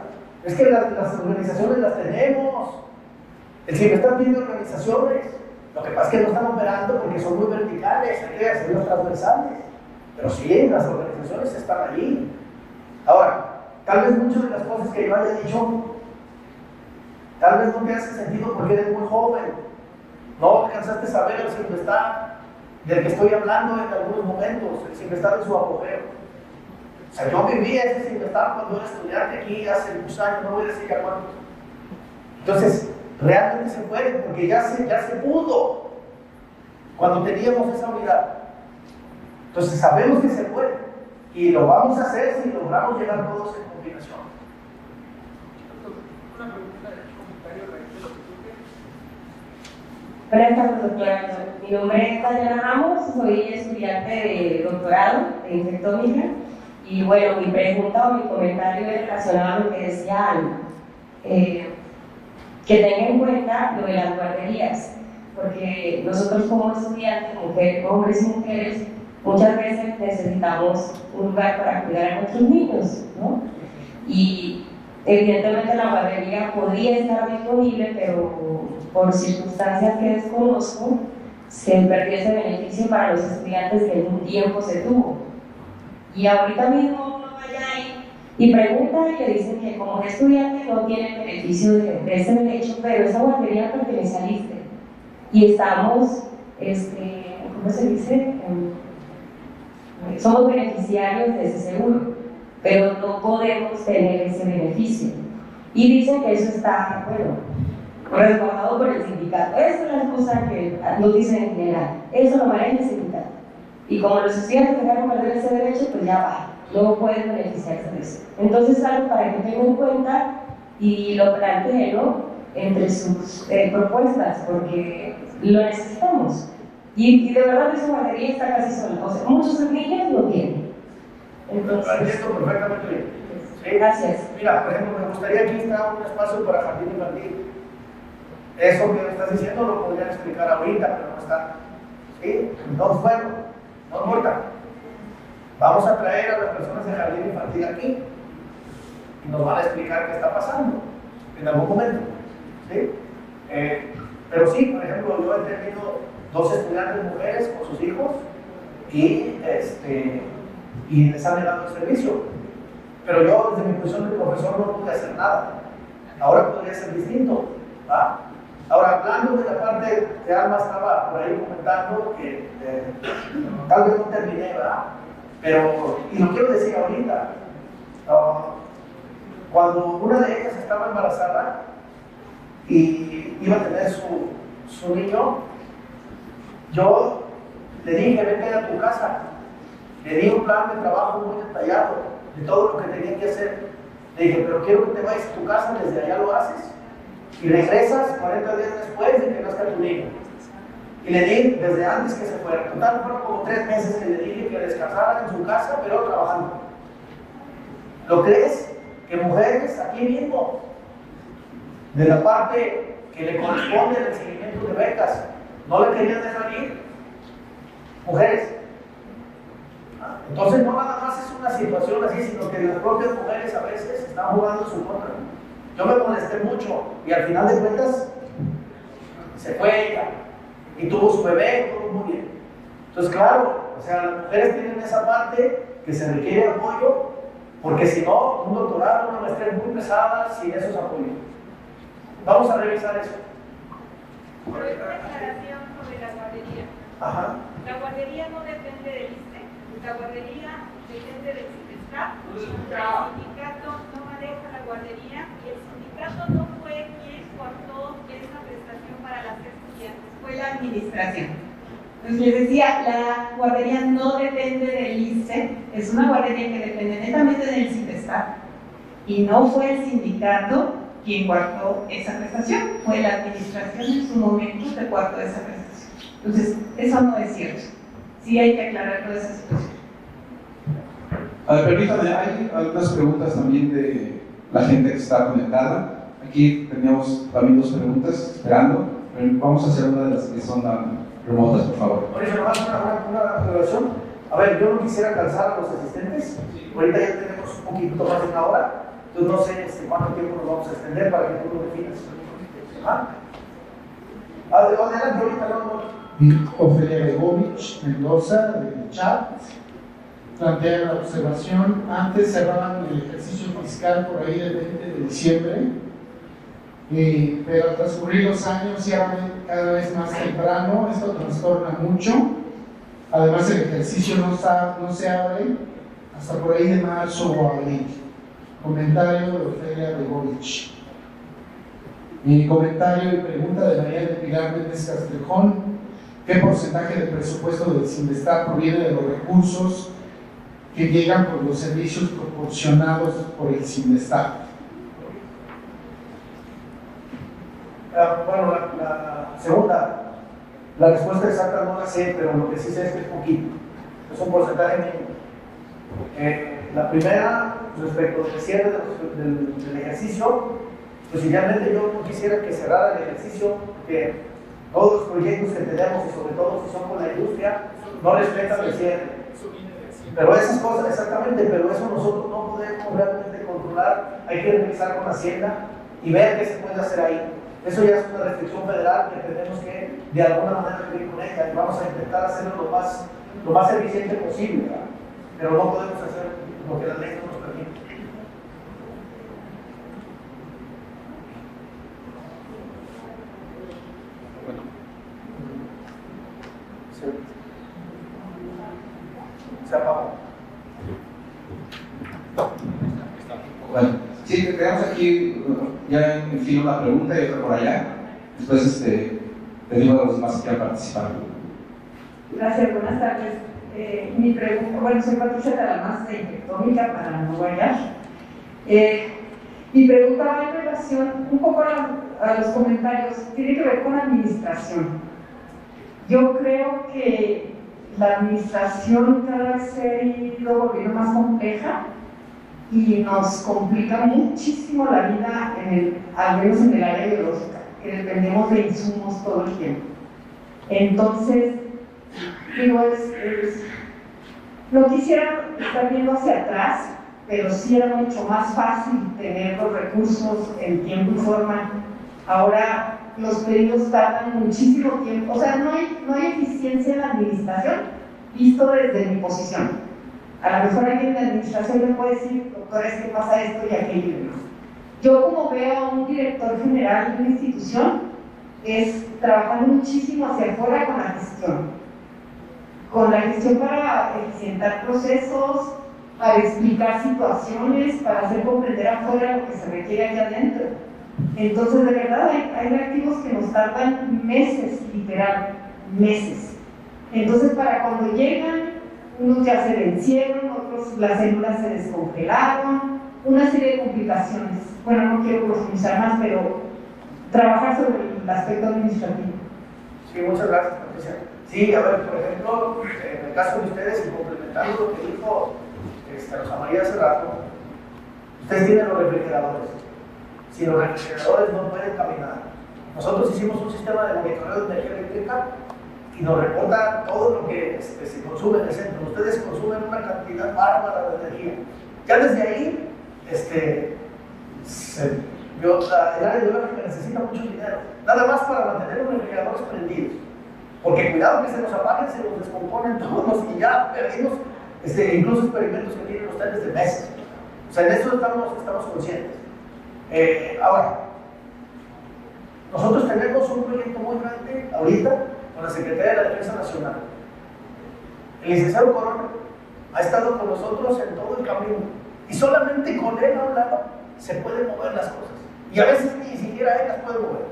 Es que las organizaciones las tenemos. El CIMESTAP tiene organizaciones. Lo que pasa es que no están operando porque son muy verticales, hay que hacerlos transversales. Pero sí, las organizaciones están allí. Ahora, tal vez muchas de las cosas que yo haya dicho, tal vez no te hace sentido porque eres muy joven. No alcanzaste a saber el CIMESTAP del que estoy hablando en algunos momentos, el CIMESTAP en su apogeo. O sea, yo viví ese CIMESTAP cuando era estudiante aquí hace muchos años, no voy a decir ya cuántos. Entonces, realmente se puede, porque ya se pudo cuando teníamos esa unidad. Entonces sabemos que se puede y lo vamos a hacer si logramos llegar todos en combinación. Una pregunta de comentario de lo que Buenas tardes, doctora. Mi nombre es Dayana Ramos, soy estudiante de doctorado de infectómica y bueno, mi pregunta o mi comentario es relacionado a lo que decían, que tengan en cuenta lo de las guarderías, porque nosotros como estudiantes, hombres y mujeres, muchas veces necesitamos un lugar para cuidar a nuestros niños, ¿no? Y evidentemente la guardería podría estar disponible, pero por circunstancias que desconozco, se perdió ese beneficio para los estudiantes que en un tiempo se tuvo. Y ahorita mismo uno vaya ahí y pregunta y le dicen que como estudiante no tiene beneficio de ese derecho, pero esa guardería pertenece al ISSSTE. Y estamos, ¿cómo se dice? Somos beneficiarios de ese seguro, pero no podemos tener ese beneficio. Y dicen que eso está, bueno, resguardado por el sindicato. Esa es la cosa que nos dicen en general. Eso lo maneja el sindicato. Y como los estudiantes dejaron perder ese derecho, pues ya va, no pueden beneficiarse de eso. Entonces es algo para que tengan en cuenta y lo planteen, ¿no?, entre sus propuestas, porque lo necesitamos. Y de verdad esa guardería está casi sola. O sea, muchos familias lo tienen. Entonces, lo entiendo perfectamente bien. ¿Sí? Gracias. Mira, por ejemplo, me gustaría aquí estar un espacio para jardín infantil. Eso que me estás diciendo lo podrían explicar ahorita, pero no está. ¿Sí? Entonces, bueno, no importa. Vamos a traer a las personas de jardín infantil aquí y nos van a explicar qué está pasando en algún momento. ¿Sí? Pero sí, por ejemplo, yo he tenido 2 estudiantes mujeres con sus hijos y les han negado el servicio. Pero yo, desde mi posición de profesor, no pude hacer nada. Ahora podría ser distinto. ¿Va? Ahora, hablando de la parte que Alma estaba por ahí comentando, que tal vez no terminé, ¿verdad? Pero, y lo quiero decir ahorita, cuando una de ellas estaba embarazada y iba a tener su niño, yo le dije, vete a tu casa. Le di un plan de trabajo muy detallado de todo lo que tenía que hacer. Le dije, pero quiero que te vayas a tu casa, desde allá lo haces y regresas 40 días después de que nazca tu niño. Y le di desde antes que se fuera. Total, fueron como 3 meses que le dije que descansara en su casa, pero trabajando. ¿Lo crees? Que mujeres aquí mismo, de la parte que le corresponde en el seguimiento de becas, no le querían dejar ir. Mujeres. Entonces no nada más es una situación así, sino que las propias mujeres a veces están jugando en su contra. Yo me molesté mucho y al final de cuentas se fue ella y tuvo su bebé, todo muy bien. Entonces claro, o sea, las mujeres tienen esa parte que se requiere apoyo, porque si no, un doctorado, una maestría es muy pesada sin esos apoyos. Vamos a revisar eso. Pero es una aclaración sobre la guardería. Ajá. La guardería no depende del ISSSTE, la guardería depende del CITESCAP. El sindicato no maneja la guardería y el sindicato no fue quien cortó esa prestación para las estudiantes, fue la administración. Entonces les decía, la guardería no depende del ISSSTE, es una guardería que depende netamente del CITESCAP y no fue el sindicato quien coartó esa prestación, fue la administración en su momento que coartó esa prestación. Entonces, eso no es cierto. Sí hay que aclarar toda esa situación. Permítame, hay algunas preguntas también de la gente que está conectada. Aquí teníamos también 2 preguntas esperando. Vamos a hacer una de las que son remotas, por favor. Ahorita nomás una aclaración. A ver, yo no quisiera cansar a los asistentes. Ahorita ya tenemos un poquito más de una hora. Entonces no sé cuánto tiempo nos vamos a extender para que tú lo definas. Adelante, ahorita no. Ofelia Begovich Mendoza, del chat, plantea la observación: antes cerraban el ejercicio fiscal por ahí del 20 de diciembre, pero al transcurrir los años cierran cada vez más temprano. Esto trastorna mucho. Además, el ejercicio no se abre hasta por ahí de marzo o abril. Comentario de Ofelia Begovich. Mi comentario y pregunta de María de Pilar Méndez Castrejón: ¿qué porcentaje de presupuesto del CINDESTAP proviene de los recursos que llegan por los servicios proporcionados por el CINDESTAP? Bueno, la segunda, la respuesta exacta no la sé, pero lo que sí sé es que es poquito. Es un porcentaje mínimo. La primera, respecto al cierre del ejercicio, pues idealmente yo no quisiera que cerrara el ejercicio, porque todos los proyectos que tenemos, y sobre todo si son con la industria, no respetan el cierre. Pero esas cosas, exactamente, pero eso nosotros no podemos realmente controlar. Hay que revisar con Hacienda y ver qué se puede hacer ahí. Eso ya es una restricción federal que tenemos que de alguna manera vivir con ella, y vamos a intentar hacerlo lo más eficiente posible, ¿verdad? Pero no podemos hacer lo que la ley no nos permite. Se apagó. Bueno, sí, tenemos aquí ya en fin una pregunta y otra por allá. Después te digo a los demás que quieran participar. Gracias, buenas tardes. Mi pregunta, bueno, soy Patricia Talamás de Infectómica para no Guayar. Mi pregunta va en relación un poco a los comentarios, tiene que ver con administración. yo creo que la administración cada vez se ha ido volviendo más compleja y nos complica muchísimo la vida, al menos en el área biológica, que dependemos de insumos todo el tiempo. Entonces, digo, no quisiera estar viendo hacia atrás, pero sí era mucho más fácil tener los recursos en tiempo y forma. Ahora los pedidos tardan muchísimo tiempo, o sea, no hay eficiencia en la administración, visto desde mi posición. A lo mejor alguien de la administración me puede decir, doctora, es que pasa esto y aquello y demás. Yo, como veo a un director general de una institución, es trabajando muchísimo hacia afuera con la gestión para eficientar procesos, para explicar situaciones, para hacer comprender afuera lo que se requiere allá adentro. Entonces, de verdad, hay reactivos que nos tardan meses, literal, meses. Entonces, para cuando llegan, unos ya se vencieron, otros las células se descongelaron, una serie de complicaciones. Bueno, no quiero profundizar más, pero trabajar sobre el aspecto administrativo. Sí, muchas gracias, Patricia. Sí, a ver, por ejemplo, en el caso de ustedes, y complementando lo que dijo Rosa María hace rato, ustedes tienen los refrigeradores. Si los refrigeradores no pueden caminar, nosotros hicimos un sistema de monitoreo de energía eléctrica y nos reporta todo lo que se consume en el centro. Ustedes consumen una cantidad bárbara de energía. Ya desde ahí, el área biológica necesita mucho dinero, nada más para mantener los refrigeradores prendidos, porque cuidado que se nos apaguen, se nos descomponen todos y ya perdimos incluso experimentos que tienen ustedes de meses. O sea, en eso estamos conscientes. Ahora, nosotros tenemos un proyecto muy grande ahorita con la Secretaría de la Defensa Nacional. El licenciado Corona ha estado con nosotros en todo el camino y solamente con él hablando se pueden mover las cosas. Y a veces ni siquiera él las puede mover.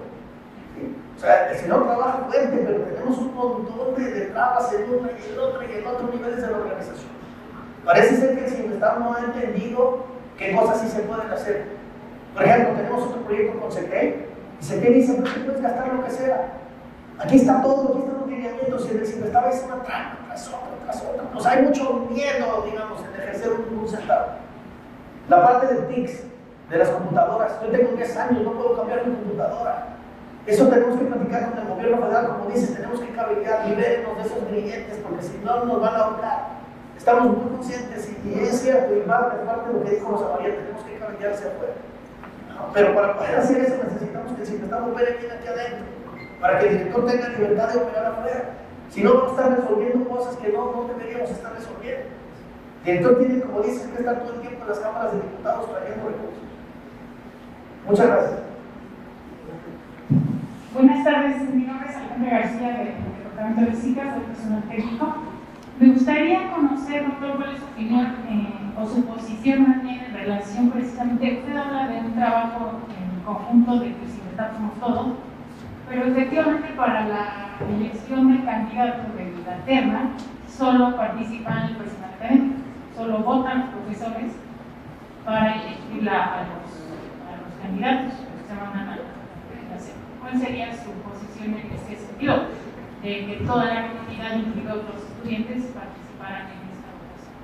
¿Sí? O sea, el señor trabaja fuerte, pero tenemos un montón de trabas en uno y el otro y en otros niveles de la organización. Parece ser que el CIMESTAB no ha entendido qué cosas sí se pueden hacer. Por ejemplo, tenemos otro proyecto con CETEL y CETEL dice, pero tú puedes gastar lo que sea. Aquí está todo, aquí están los lineamientos y el CIMESTAB es una trampa tras otra. O sea, hay mucho miedo, digamos, en ejercer un centavo. La parte del TICS, de las computadoras. Yo tengo 10 años, no puedo cambiar mi computadora. Eso tenemos que platicar con el gobierno federal, como dice, tenemos que cabildear, libérenos de esos grilletes, porque si no nos van a ahorcar. Estamos muy conscientes y es cierto, y parte de lo que dijo Rosa María, tenemos que cabildear hacia afuera. Pero para poder hacer eso necesitamos que el CIMESTAB opere bien aquí adentro, para que el director tenga libertad de operar afuera. Si no, vamos a estar resolviendo cosas que no deberíamos estar resolviendo. El director tiene, como dices, que estar todo el tiempo en las cámaras de diputados trayendo recursos. Muchas gracias. Buenas tardes, mi nombre es Alejandra García del Departamento de Físicas, del personal técnico. Me gustaría conocer, doctor, cuál es su opinión o su posición más bien en relación precisamente, usted habla de un trabajo en conjunto de que si somos todos, pero efectivamente para la elección del candidato de la terna solo participan el personal académico, solo votan los profesores para elegir a los candidatos que se van a hacer. ¿Cuál sería su posición en ese sentido? De que toda la comunidad, incluidos los estudiantes, participaran en esta votación.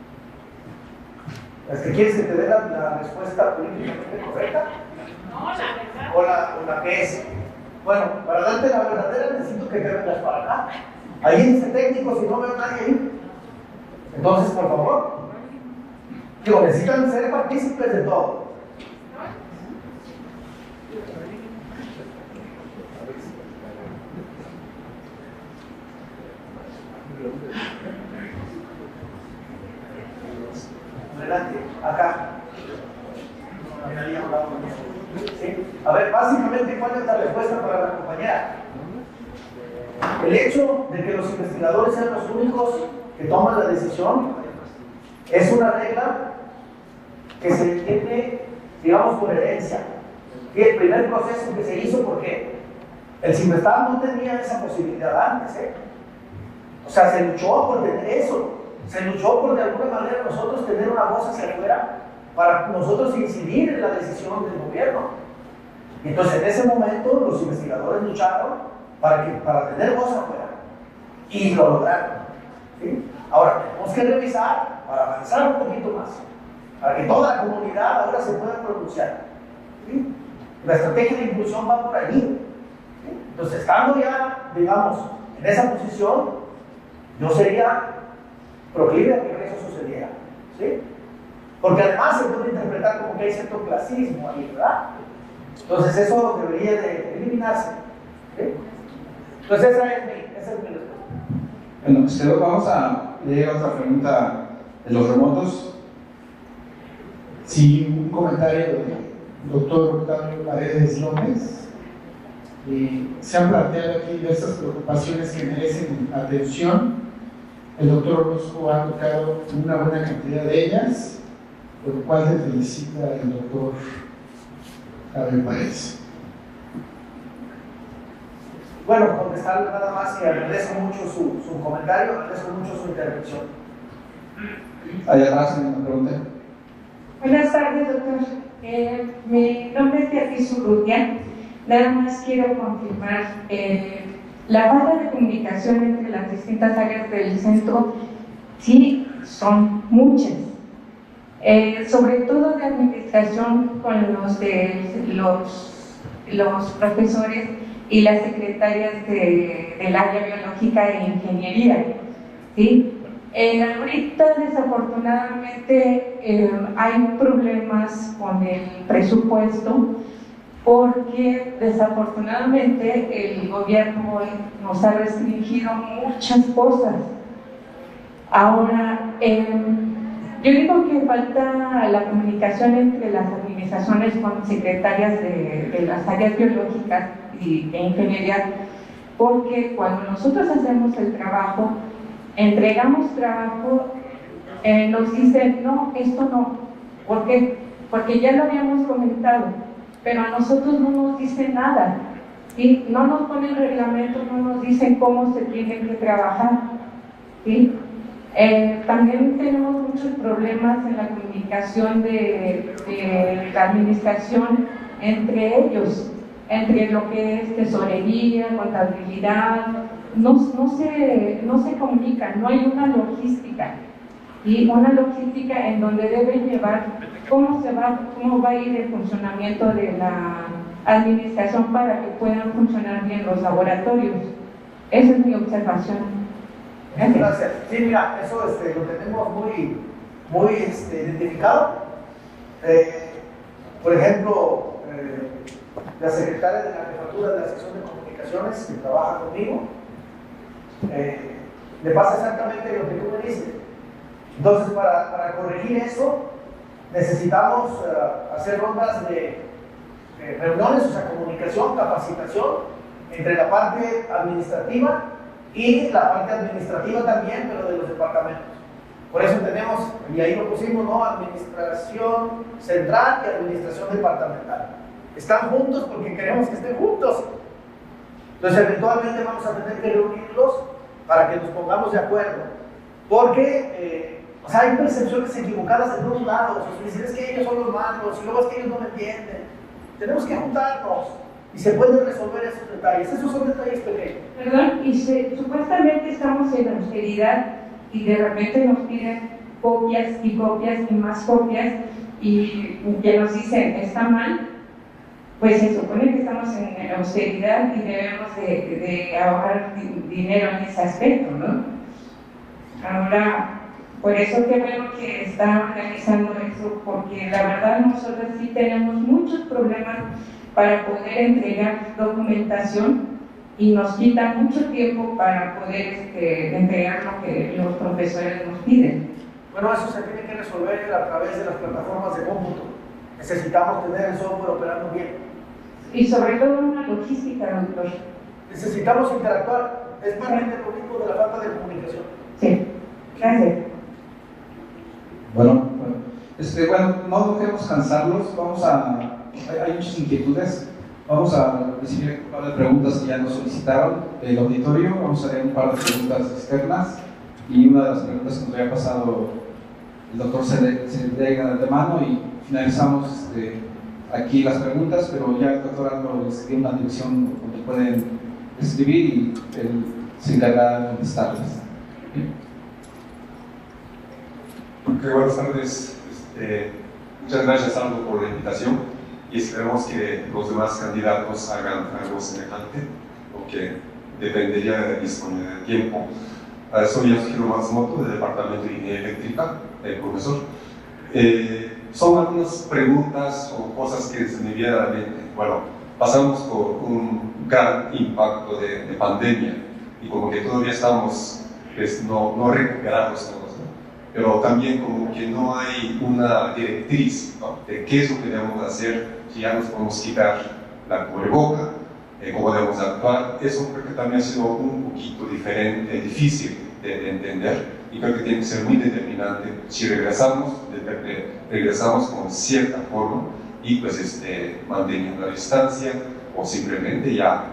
¿Es que quieres que te dé la respuesta políticamente correcta? No, la verdad. O la que es. Bueno, para darte la verdadera necesito que te vengas para acá. Ahí dice técnico, si no veo a nadie ahí. Entonces, por favor. Digo, necesitan ser partícipes de todo. Adelante, acá. ¿Sí? A ver, básicamente, ¿cuál es la respuesta para la compañera? El hecho de que los investigadores sean los únicos que toman la decisión es una regla que se tiene, digamos, por herencia. Y el primer proceso que se hizo, porque el CIMESTAB no tenía esa posibilidad antes, O sea, se luchó por tener eso. Se luchó por de alguna manera nosotros tener una voz hacia afuera para nosotros incidir en la decisión del gobierno. Y entonces en ese momento los investigadores lucharon para tener voz afuera. y lo lograron. ¿Sí? Ahora, tenemos que revisar para avanzar un poquito más, para que toda la comunidad ahora se pueda pronunciar. ¿Sí? La estrategia de inclusión va por allí. ¿Sí? Entonces, estando ya, digamos, en esa posición, yo sería proclive a que eso sucediera. ¿Sí? Porque además se puede interpretar como que hay cierto clasismo ahí, ¿verdad? Entonces, eso debería de eliminarse. ¿Sí? Entonces, esa es mi respuesta. Bueno, vamos a leer otra pregunta de los remotos. Sí, un comentario del doctor Octavio Paredes López. Se han planteado aquí diversas preocupaciones que merecen atención. El doctor Orozco ha tocado una buena cantidad de ellas, por lo cual le felicita el doctor Octavio Paredes. Bueno, contestar nada más y agradezco mucho su comentario, agradezco mucho su intervención. Allá atrás, una pregunta. Buenas tardes, doctor. Mi nombre es Beatriz Urrutia. Nada más quiero confirmar la falta de comunicación entre las distintas áreas del centro. Sí, son muchas. Sobre todo de administración con los profesores y las secretarias del área biológica e ingeniería. ¿Sí? Ahorita desafortunadamente hay problemas con el presupuesto porque desafortunadamente el gobierno nos ha restringido muchas cosas. Ahora, yo digo que falta la comunicación entre las administraciones con secretarias de las áreas biológicas e ingeniería, porque cuando nosotros hacemos el trabajo, entregamos trabajo, nos dicen, no, esto no. ¿Por qué? Porque ya lo habíamos comentado, pero a nosotros no nos dicen nada. ¿Sí? No nos ponen reglamento, no nos dicen cómo se tiene que trabajar. ¿Sí? También tenemos muchos problemas en la comunicación de la administración entre ellos, entre lo que es tesorería, contabilidad. No se comunican, no hay una logística, y una logística en donde deben llevar cómo va a ir el funcionamiento de la administración para que puedan funcionar bien los laboratorios. Esa es mi observación. Gracias. Sí, mira, eso lo tenemos muy identificado. Por ejemplo, la secretaria de la jefatura de la sección de comunicaciones que trabaja conmigo, le pasa exactamente lo que tú me dices. Entonces, para corregir eso, necesitamos hacer rondas de reuniones, o sea, comunicación, capacitación entre la parte administrativa y la parte administrativa también, pero de los departamentos. Por eso tenemos, y ahí lo pusimos, ¿no? Administración central y administración departamental. Están juntos porque queremos que estén juntos. Entonces, eventualmente vamos a tener que reunirlos para que nos pongamos de acuerdo. Porque hay percepciones equivocadas de todos lados. O sea, decir, es que ellos son los malos, y luego es que ellos no me entienden. Tenemos que juntarnos y se pueden resolver esos detalles. Esos son detalles pequeños. Perdón, y supuestamente estamos en austeridad y de repente nos piden copias y copias y más copias y que nos dicen, está mal. Pues se supone que estamos en austeridad y debemos de ahorrar dinero en ese aspecto, ¿no? Ahora, por eso que bueno que está organizando eso, porque la verdad nosotros sí tenemos muchos problemas para poder entregar documentación y nos quita mucho tiempo para poder entregar lo que los profesores nos piden. Bueno, eso se tiene que resolver a través de las plataformas de cómputo. Necesitamos tener el software operando bien. Y sobre todo una logística, doctor. Necesitamos interactuar. Es parte del mismo de la falta de comunicación. Sí, gracias. Bueno, no dejemos cansarlos. Hay muchas inquietudes. Vamos a recibir un par de preguntas que ya nos solicitaron del auditorio. Vamos a leer un par de preguntas externas. Y una de las preguntas que nos había pasado el doctor se entrega de mano y finalizamos aquí las preguntas, pero ya el doctor Aldo les dio una dirección donde pueden escribir y él se encargará de contestarles. Buenas tardes. Muchas gracias, Aldo, por la invitación y esperamos que los demás candidatos hagan algo semejante, porque dependería de la disponibilidad de tiempo. Soy Yasuhiro Matsumoto, del Departamento de Ingeniería Eléctrica, el profesor. Son algunas preguntas o cosas que se me vienen a la mente. Bueno, pasamos por un gran impacto de pandemia y como que todavía estamos pues, no recuperados todos, ¿no? Pero también como que no hay una directriz, ¿no? De qué es lo que debemos hacer, si ya nos podemos quitar la cubreboca, cómo debemos actuar. Eso creo que también ha sido un poquito diferente, difícil de entender y creo que tiene que ser muy determinante si regresamos con cierta forma y pues manteniendo la distancia o simplemente ya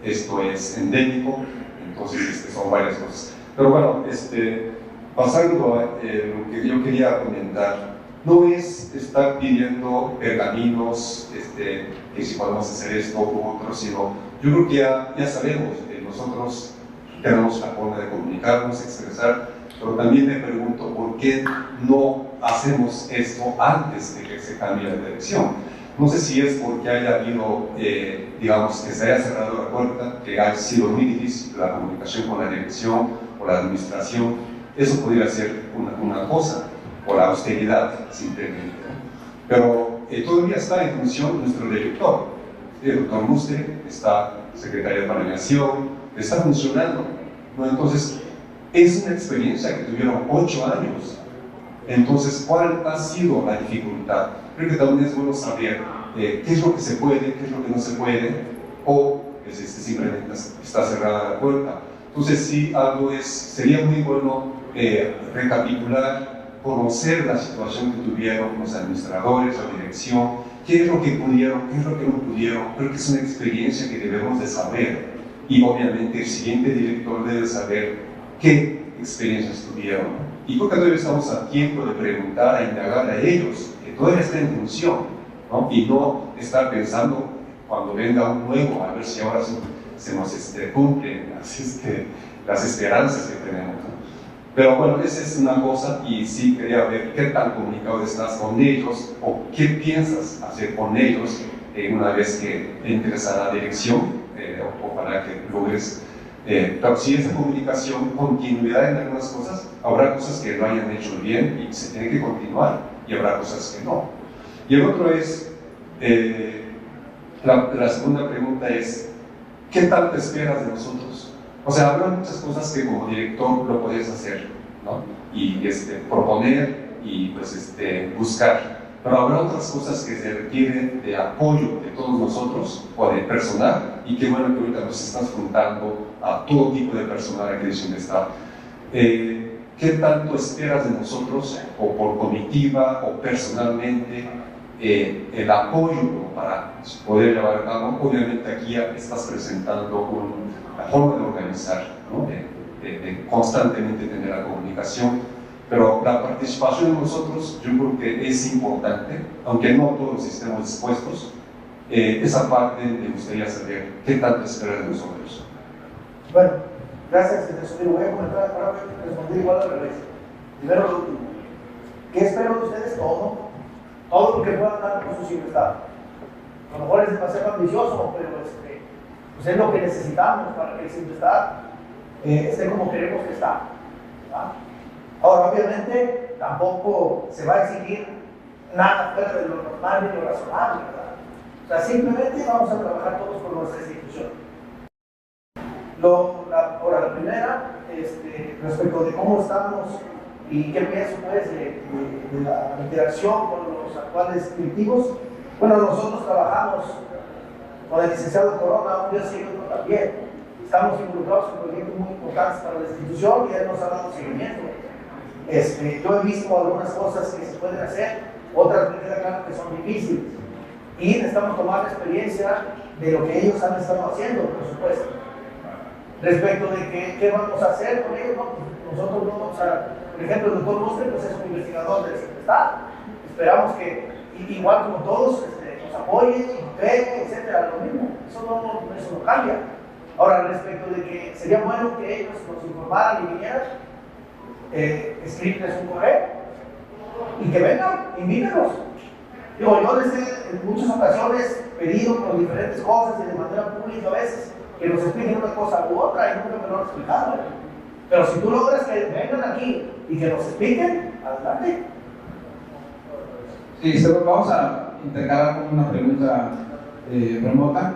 esto es endémico, entonces son varias cosas. Pero bueno, pasando a lo que yo quería comentar, no es estar pidiendo pergaminos, que si podemos hacer esto u otro, sino yo creo que ya sabemos que nosotros tenemos la forma de comunicarnos, expresar, pero también me pregunto por qué no hacemos esto antes de que se cambie la dirección. No sé si es porque haya habido, digamos, que se haya cerrado la puerta, que ha sido muy difícil la comunicación con la dirección o la administración. Eso podría ser una cosa, o la austeridad simplemente. Pero todavía está en función nuestro director. El doctor Muste está secretario de Planeación, está funcionando, ¿no? Entonces, es una experiencia que tuvieron 8 años. Entonces, ¿cuál ha sido la dificultad? Creo que también es bueno saber qué es lo que se puede, qué es lo que no se puede, o simplemente está cerrada la puerta. Entonces, sí, sería muy bueno recapitular, conocer la situación que tuvieron los administradores, la dirección, qué es lo que pudieron, qué es lo que no pudieron. Creo que es una experiencia que debemos de saber y obviamente el siguiente director debe saber qué experiencias tuvieron. Y creo que todavía estamos a tiempo de preguntar, a indagar a ellos, que todavía está en función, ¿no? Y no estar pensando cuando venga un nuevo, a ver si ahora se nos cumplen las esperanzas que tenemos, ¿no? Pero bueno, esa es una cosa y sí quería ver qué tan comunicado estás con ellos o qué piensas hacer con ellos una vez que entres a la dirección o para que logres. Pero si esa comunicación, continuidad en algunas cosas, habrá cosas que no hayan hecho bien y se tiene que continuar y habrá cosas que no. Y el otro es, la segunda pregunta es, ¿qué tanto esperas de nosotros? O sea, habrá muchas cosas que como director lo puedes hacer, ¿no? Y proponer y pues buscar. Pero habrá otras cosas que se requieren de apoyo de todos nosotros o de personal, y qué bueno que ahorita nos estás juntando a todo tipo de personal aquí donde está. ¿Qué tanto esperas de nosotros, o por comitiva o personalmente, el apoyo para poder llevar a cabo? Obviamente aquí ya estás presentando la forma de organizar, ¿no? de constantemente tener la comunicación. Pero la participación de nosotros yo creo que es importante, aunque no todos estemos dispuestos. Esa parte me gustaría saber qué tanto espera de nosotros. Bueno, gracias, Jesús. Voy a comentar ahora, voy a responder igual al revés. Primero lo último. ¿Qué espero de ustedes? Todo lo que puedan dar con su libertad. A lo mejor es demasiado ambicioso, pero pues es lo que necesitamos para que el Simvestab esté como queremos que está. ¿Va? Ahora, obviamente, tampoco se va a exigir nada fuera de lo normal ni lo razonable, ¿verdad? O sea, simplemente vamos a trabajar todos por nuestra institución. Ahora, la primera, respecto de cómo estamos y qué pienso, pues, de la interacción con los actuales directivos. Bueno, nosotros trabajamos con el licenciado Corona, un día sí y otro también. Estamos involucrados en proyectos muy importantes para la institución y él nos ha dado seguimiento. Yo he visto algunas cosas que se pueden hacer, otras me queda claro que son difíciles y necesitamos tomar la experiencia de lo que ellos han estado haciendo, por supuesto. Respecto de qué vamos a hacer con ellos, no, nosotros no vamos a, por ejemplo, el doctor Mustre pues es un investigador del Simvestab, esperamos que igual como todos nos apoyen, pegue, etcétera, lo mismo, eso no cambia. Ahora, respecto de que sería bueno que ellos nos informaran y vinieran, escribirles un correo y que vengan, invítenos. Digo, yo les he en muchas ocasiones pedido por diferentes cosas y de manera pública a veces que nos expliquen una cosa u otra y nunca me lo han explicado. Pero si tú logras que vengan aquí y que nos expliquen, adelante. Sí, vamos a intercalar con una pregunta remota.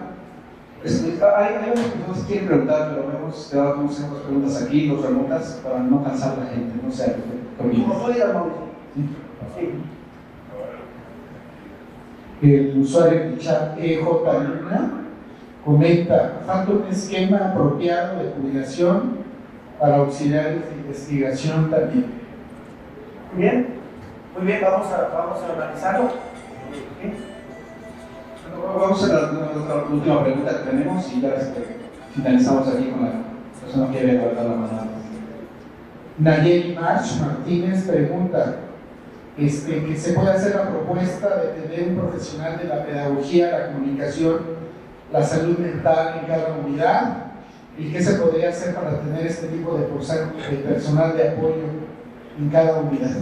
Hay varias personas que quieren preguntar, pero hemos quedado con unas preguntas aquí, dos remotas, para no cansar a la gente. No sé, sí. El usuario del chat EJ Luna comenta: falta un esquema apropiado de jubilación para auxiliares de investigación también. Muy bien, vamos a analizarlo. Vamos a la última pregunta que tenemos y ya finalizamos aquí con la persona que había levantado la mano. Nayeli March Martínez pregunta que se puede hacer la propuesta de tener un profesional de la pedagogía, la comunicación, la salud mental en cada unidad, y qué se podría hacer para tener este tipo de personal de apoyo en cada unidad.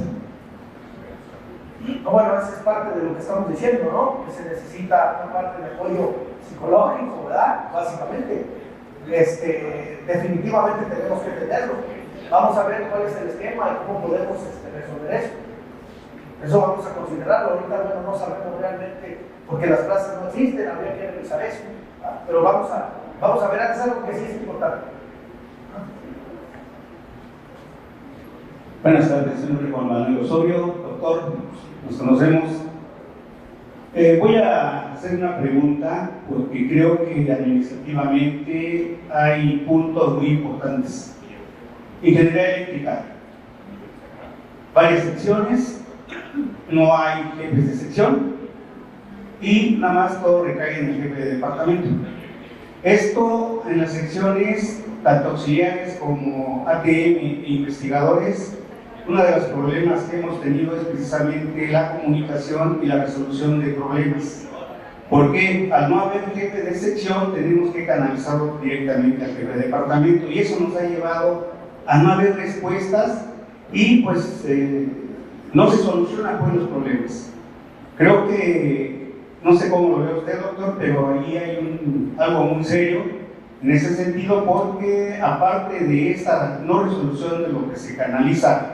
Bueno, esa es parte de lo que estamos diciendo, ¿no? Que se necesita una parte de apoyo psicológico, ¿verdad? Básicamente. Definitivamente tenemos que tenerlo. Vamos a ver cuál es el esquema y cómo podemos resolver eso. Eso vamos a considerarlo. Ahorita, bueno, no sabemos realmente, porque las plazas no existen, habría que revisar eso. ¿verdad? Pero vamos a ver, antes algo que sí es importante. Buenas tardes, soy Juan Manuel Osorio, doctor, nos conocemos. Voy a hacer una pregunta porque creo que administrativamente hay puntos muy importantes. Ingeniería eléctrica, varias secciones, no hay jefes de sección y nada más todo recae en el jefe de departamento. Esto en las secciones, tanto auxiliares como ATM e investigadores, uno de los problemas que hemos tenido es precisamente la comunicación y la resolución de problemas. Porque al no haber jefe de sección tenemos que canalizarlo directamente al jefe de departamento y eso nos ha llevado a no haber respuestas y pues no se solucionan pues los problemas. Creo que, no sé cómo lo ve usted, doctor, pero ahí hay algo muy serio en ese sentido, porque aparte de esta no resolución de lo que se canaliza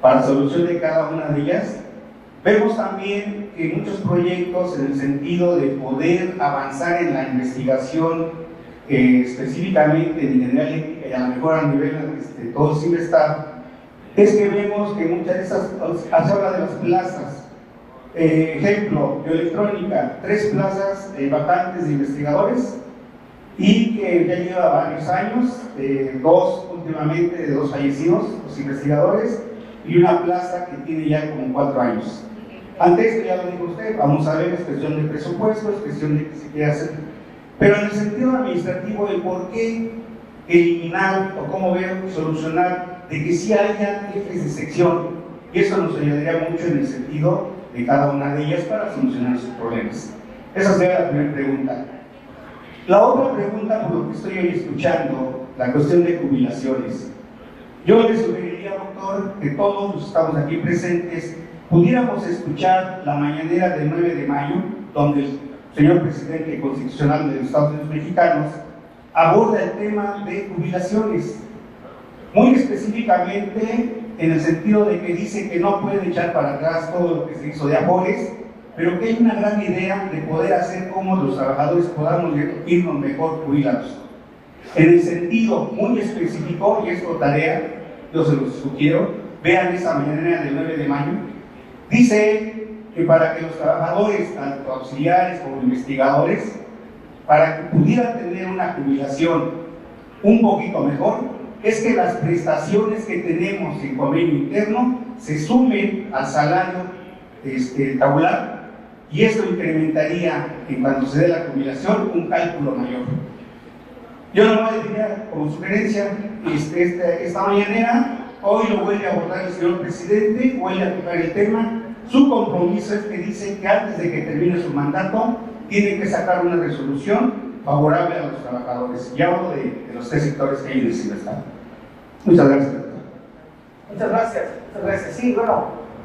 para solución de cada una de ellas, vemos también que muchos proyectos en el sentido de poder avanzar en la investigación específicamente de ingeniería eléctrica y a lo mejor a nivel todo CIMESTAR, es que vemos que muchas de esas, se habla de las plazas, ejemplo, bioelectrónica, 3 plazas vacantes de investigadores y que ya lleva varios años, 2 últimamente, de 2 fallecidos, los investigadores, y una plaza que tiene ya como 4 años. Ante esto ya lo dijo usted, vamos a ver, es cuestión de presupuesto, es cuestión de qué se quiere hacer. Pero en el sentido administrativo, el por qué eliminar o cómo ver, solucionar de que sí haya jefes de sección, y eso nos ayudaría mucho en el sentido de cada una de ellas para solucionar sus problemas. Esa sería la primera pregunta. La otra pregunta, por lo que estoy hoy escuchando, la cuestión de jubilaciones. Yo le sugeriría, doctor, que todos los que estamos aquí presentes pudiéramos escuchar la mañanera del 9 de mayo, donde el señor presidente constitucional de los Estados Unidos mexicanos aborda el tema de jubilaciones, muy específicamente en el sentido de que dice que no puede echar para atrás todo lo que se hizo de Afores, pero que hay una gran idea de poder hacer cómo los trabajadores podamos irnos mejor jubilados. En el sentido muy específico, y esto tarea, yo se los sugiero, vean esa mañanera del 9 de mayo, dice que para que los trabajadores, tanto auxiliares como investigadores, para que pudieran tener una jubilación un poquito mejor, es que las prestaciones que tenemos en convenio interno se sumen al salario tabular, y esto incrementaría, en cuanto se dé la jubilación, un cálculo mayor. Yo no le diría como sugerencia, esta mañanera, hoy lo vuelve a abordar el señor presidente, vuelve a tocar el tema. Su compromiso es que dice que antes de que termine su mandato, tiene que sacar una resolución favorable a los trabajadores. Y hablo de los tres sectores que hay del Cinvestav. Muchas gracias. Muchas gracias, muchas gracias. Sí, bueno,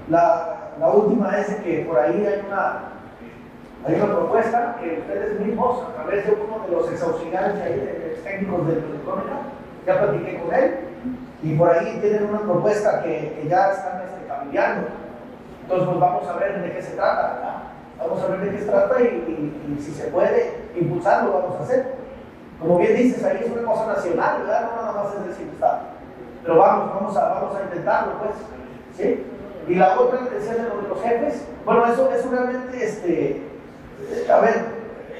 la última es que por ahí hay una propuesta que ustedes mismos, a través de uno de los exauxiliares técnicos de electrónica, ya platiqué con él, y por ahí tienen una propuesta que ya están cambiando. Entonces, pues vamos a ver de qué se trata, ¿verdad? Vamos a ver de qué se trata y si se puede impulsarlo, vamos a hacer. Como bien dices, ahí es una cosa nacional, ¿verdad? No nada más es decir, está. Pero vamos a intentarlo, pues, ¿sí? Y la otra, decía de los jefes, bueno, eso realmente, a ver,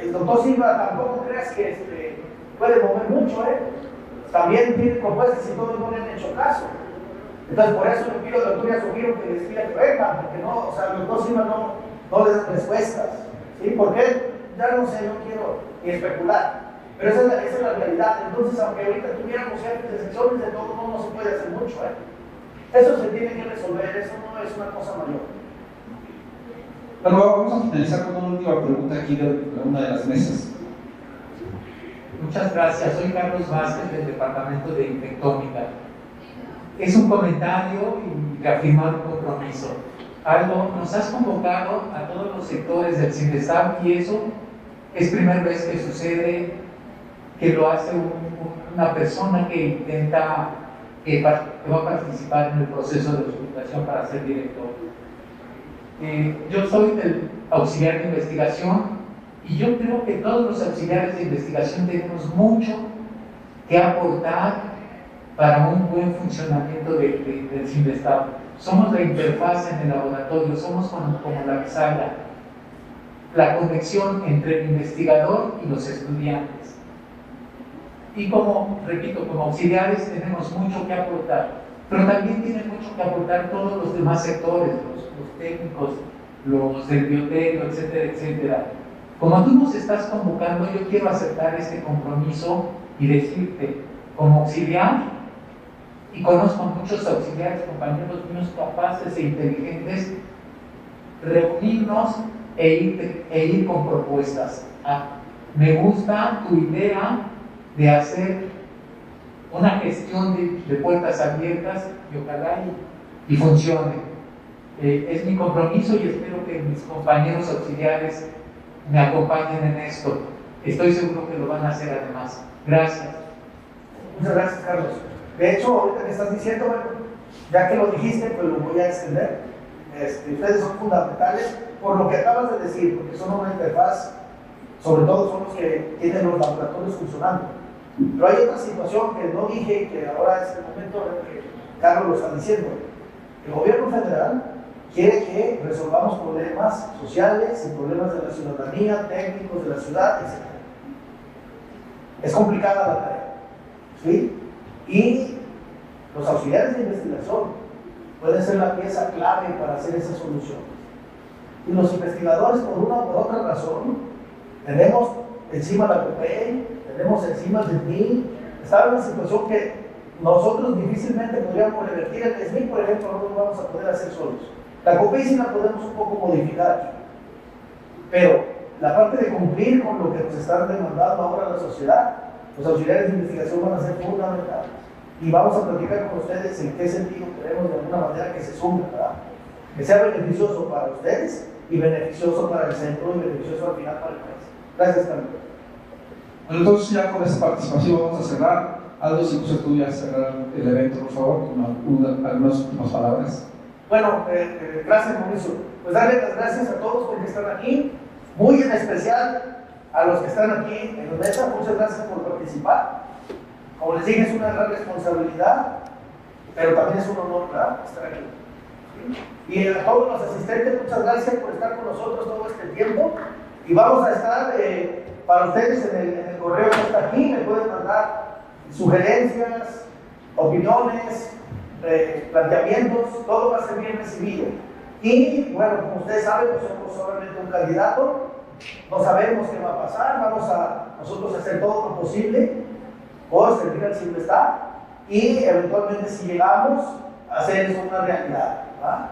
el doctor Silva tampoco creas que puede mover mucho, ¿eh? También tiene propuestas y todos no le han hecho caso. Entonces, por eso le pido al doctor y a sugiero que les pida que vengan, porque no, o sea, el doctor Silva no le dan respuestas, ¿sí? Porque ya no sé, no quiero ni especular. Pero esa es la realidad. Entonces, aunque ahorita tuviéramos jefes de secciones, de todo modo no se puede hacer mucho, ¿eh? Eso se tiene que resolver, eso no es una cosa mayor. Bueno, vamos a finalizar con una última pregunta aquí de una de las mesas. Muchas gracias, soy Carlos Vázquez del Departamento de Infectómica. Es un comentario y reafirmar un compromiso. Algo, nos has convocado a todos los sectores del Cinvestav y eso es primera vez que sucede, que lo hace una persona que intenta, que va a participar en el proceso de auscultación para ser director. Yo soy del auxiliar de investigación y yo creo que todos los auxiliares de investigación tenemos mucho que aportar para un buen funcionamiento del Cinvestav. Somos la interfaz en el laboratorio, somos como la bisagra, la conexión entre el investigador y los estudiantes. Y repito, como auxiliares tenemos mucho que aportar, pero también tienen mucho que aportar todos los demás sectores, los técnicos, los del bioterio, etcétera, etcétera. Como tú nos estás convocando, yo quiero aceptar este compromiso y decirte, como auxiliar, y conozco muchos auxiliares, compañeros míos capaces e inteligentes, reunirnos e ir con propuestas. Me gusta tu idea de hacer una gestión de puertas abiertas y ojalá y funcione. Es mi compromiso y espero que mis compañeros auxiliares me acompañen en esto. Estoy seguro que lo van a hacer además. Gracias. Muchas gracias, Carlos. De hecho, ahorita que estás diciendo, bueno, ya que lo dijiste, pues lo voy a extender. Ustedes son fundamentales por lo que acabas de decir, porque son una interfaz, sobre todo son los que tienen los laboratorios funcionando. Pero hay otra situación que no dije y que ahora es el momento en que Carlos lo está diciendo. El gobierno federal quiere que resolvamos problemas sociales y problemas de la ciudadanía, técnicos de la ciudad, etc. Es complicada la tarea, ¿sí? Y los auxiliares de investigación pueden ser la pieza clave para hacer esa solución. Y los investigadores, por una o por otra razón, tenemos encima la COPEI, tenemos encima el SNI, está en una situación que nosotros difícilmente podríamos revertir. El SNI, por ejemplo, no lo vamos a poder hacer solos. La COPEI sí la podemos un poco modificar, pero la parte de cumplir con lo que nos están demandando ahora la sociedad, los auxiliares de investigación van a ser fundamentales. Y vamos a platicar con ustedes en qué sentido queremos de alguna manera que se sume, ¿verdad? Que sea beneficioso para ustedes y beneficioso para el centro y beneficioso al final para el país. Gracias, Carlos. Bueno, entonces ya con esta participación vamos a cerrar. Aldo, si tú estudias cerrar el evento, por favor, con algunas últimas palabras. Bueno, gracias, Mauricio. Pues darle las gracias a todos por que están aquí, muy en especial a los que están aquí en la mesa. Muchas gracias por participar. Como les dije, es una gran responsabilidad, pero también es un honor, ¿verdad?, estar aquí. Y a todos los asistentes, muchas gracias por estar con nosotros todo este tiempo. Y vamos a estar para ustedes en el correo que está aquí. Me pueden mandar sugerencias, opiniones, planteamientos, todo va a ser bien recibido. Y bueno, como ustedes saben, pues somos solamente un candidato, no sabemos qué va a pasar, vamos a nosotros hacer todo lo posible por servir al Cinvestav y eventualmente si llegamos a hacer eso una realidad, ¿verdad?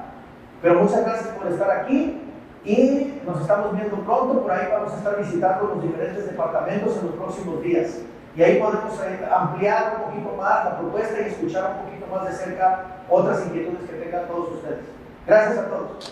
Pero muchas gracias por estar aquí y nos estamos viendo pronto, por ahí vamos a estar visitando los diferentes departamentos en los próximos días. Y ahí podemos ampliar un poquito más la propuesta y escuchar un poquito más de cerca otras inquietudes que tengan todos ustedes. Gracias a todos.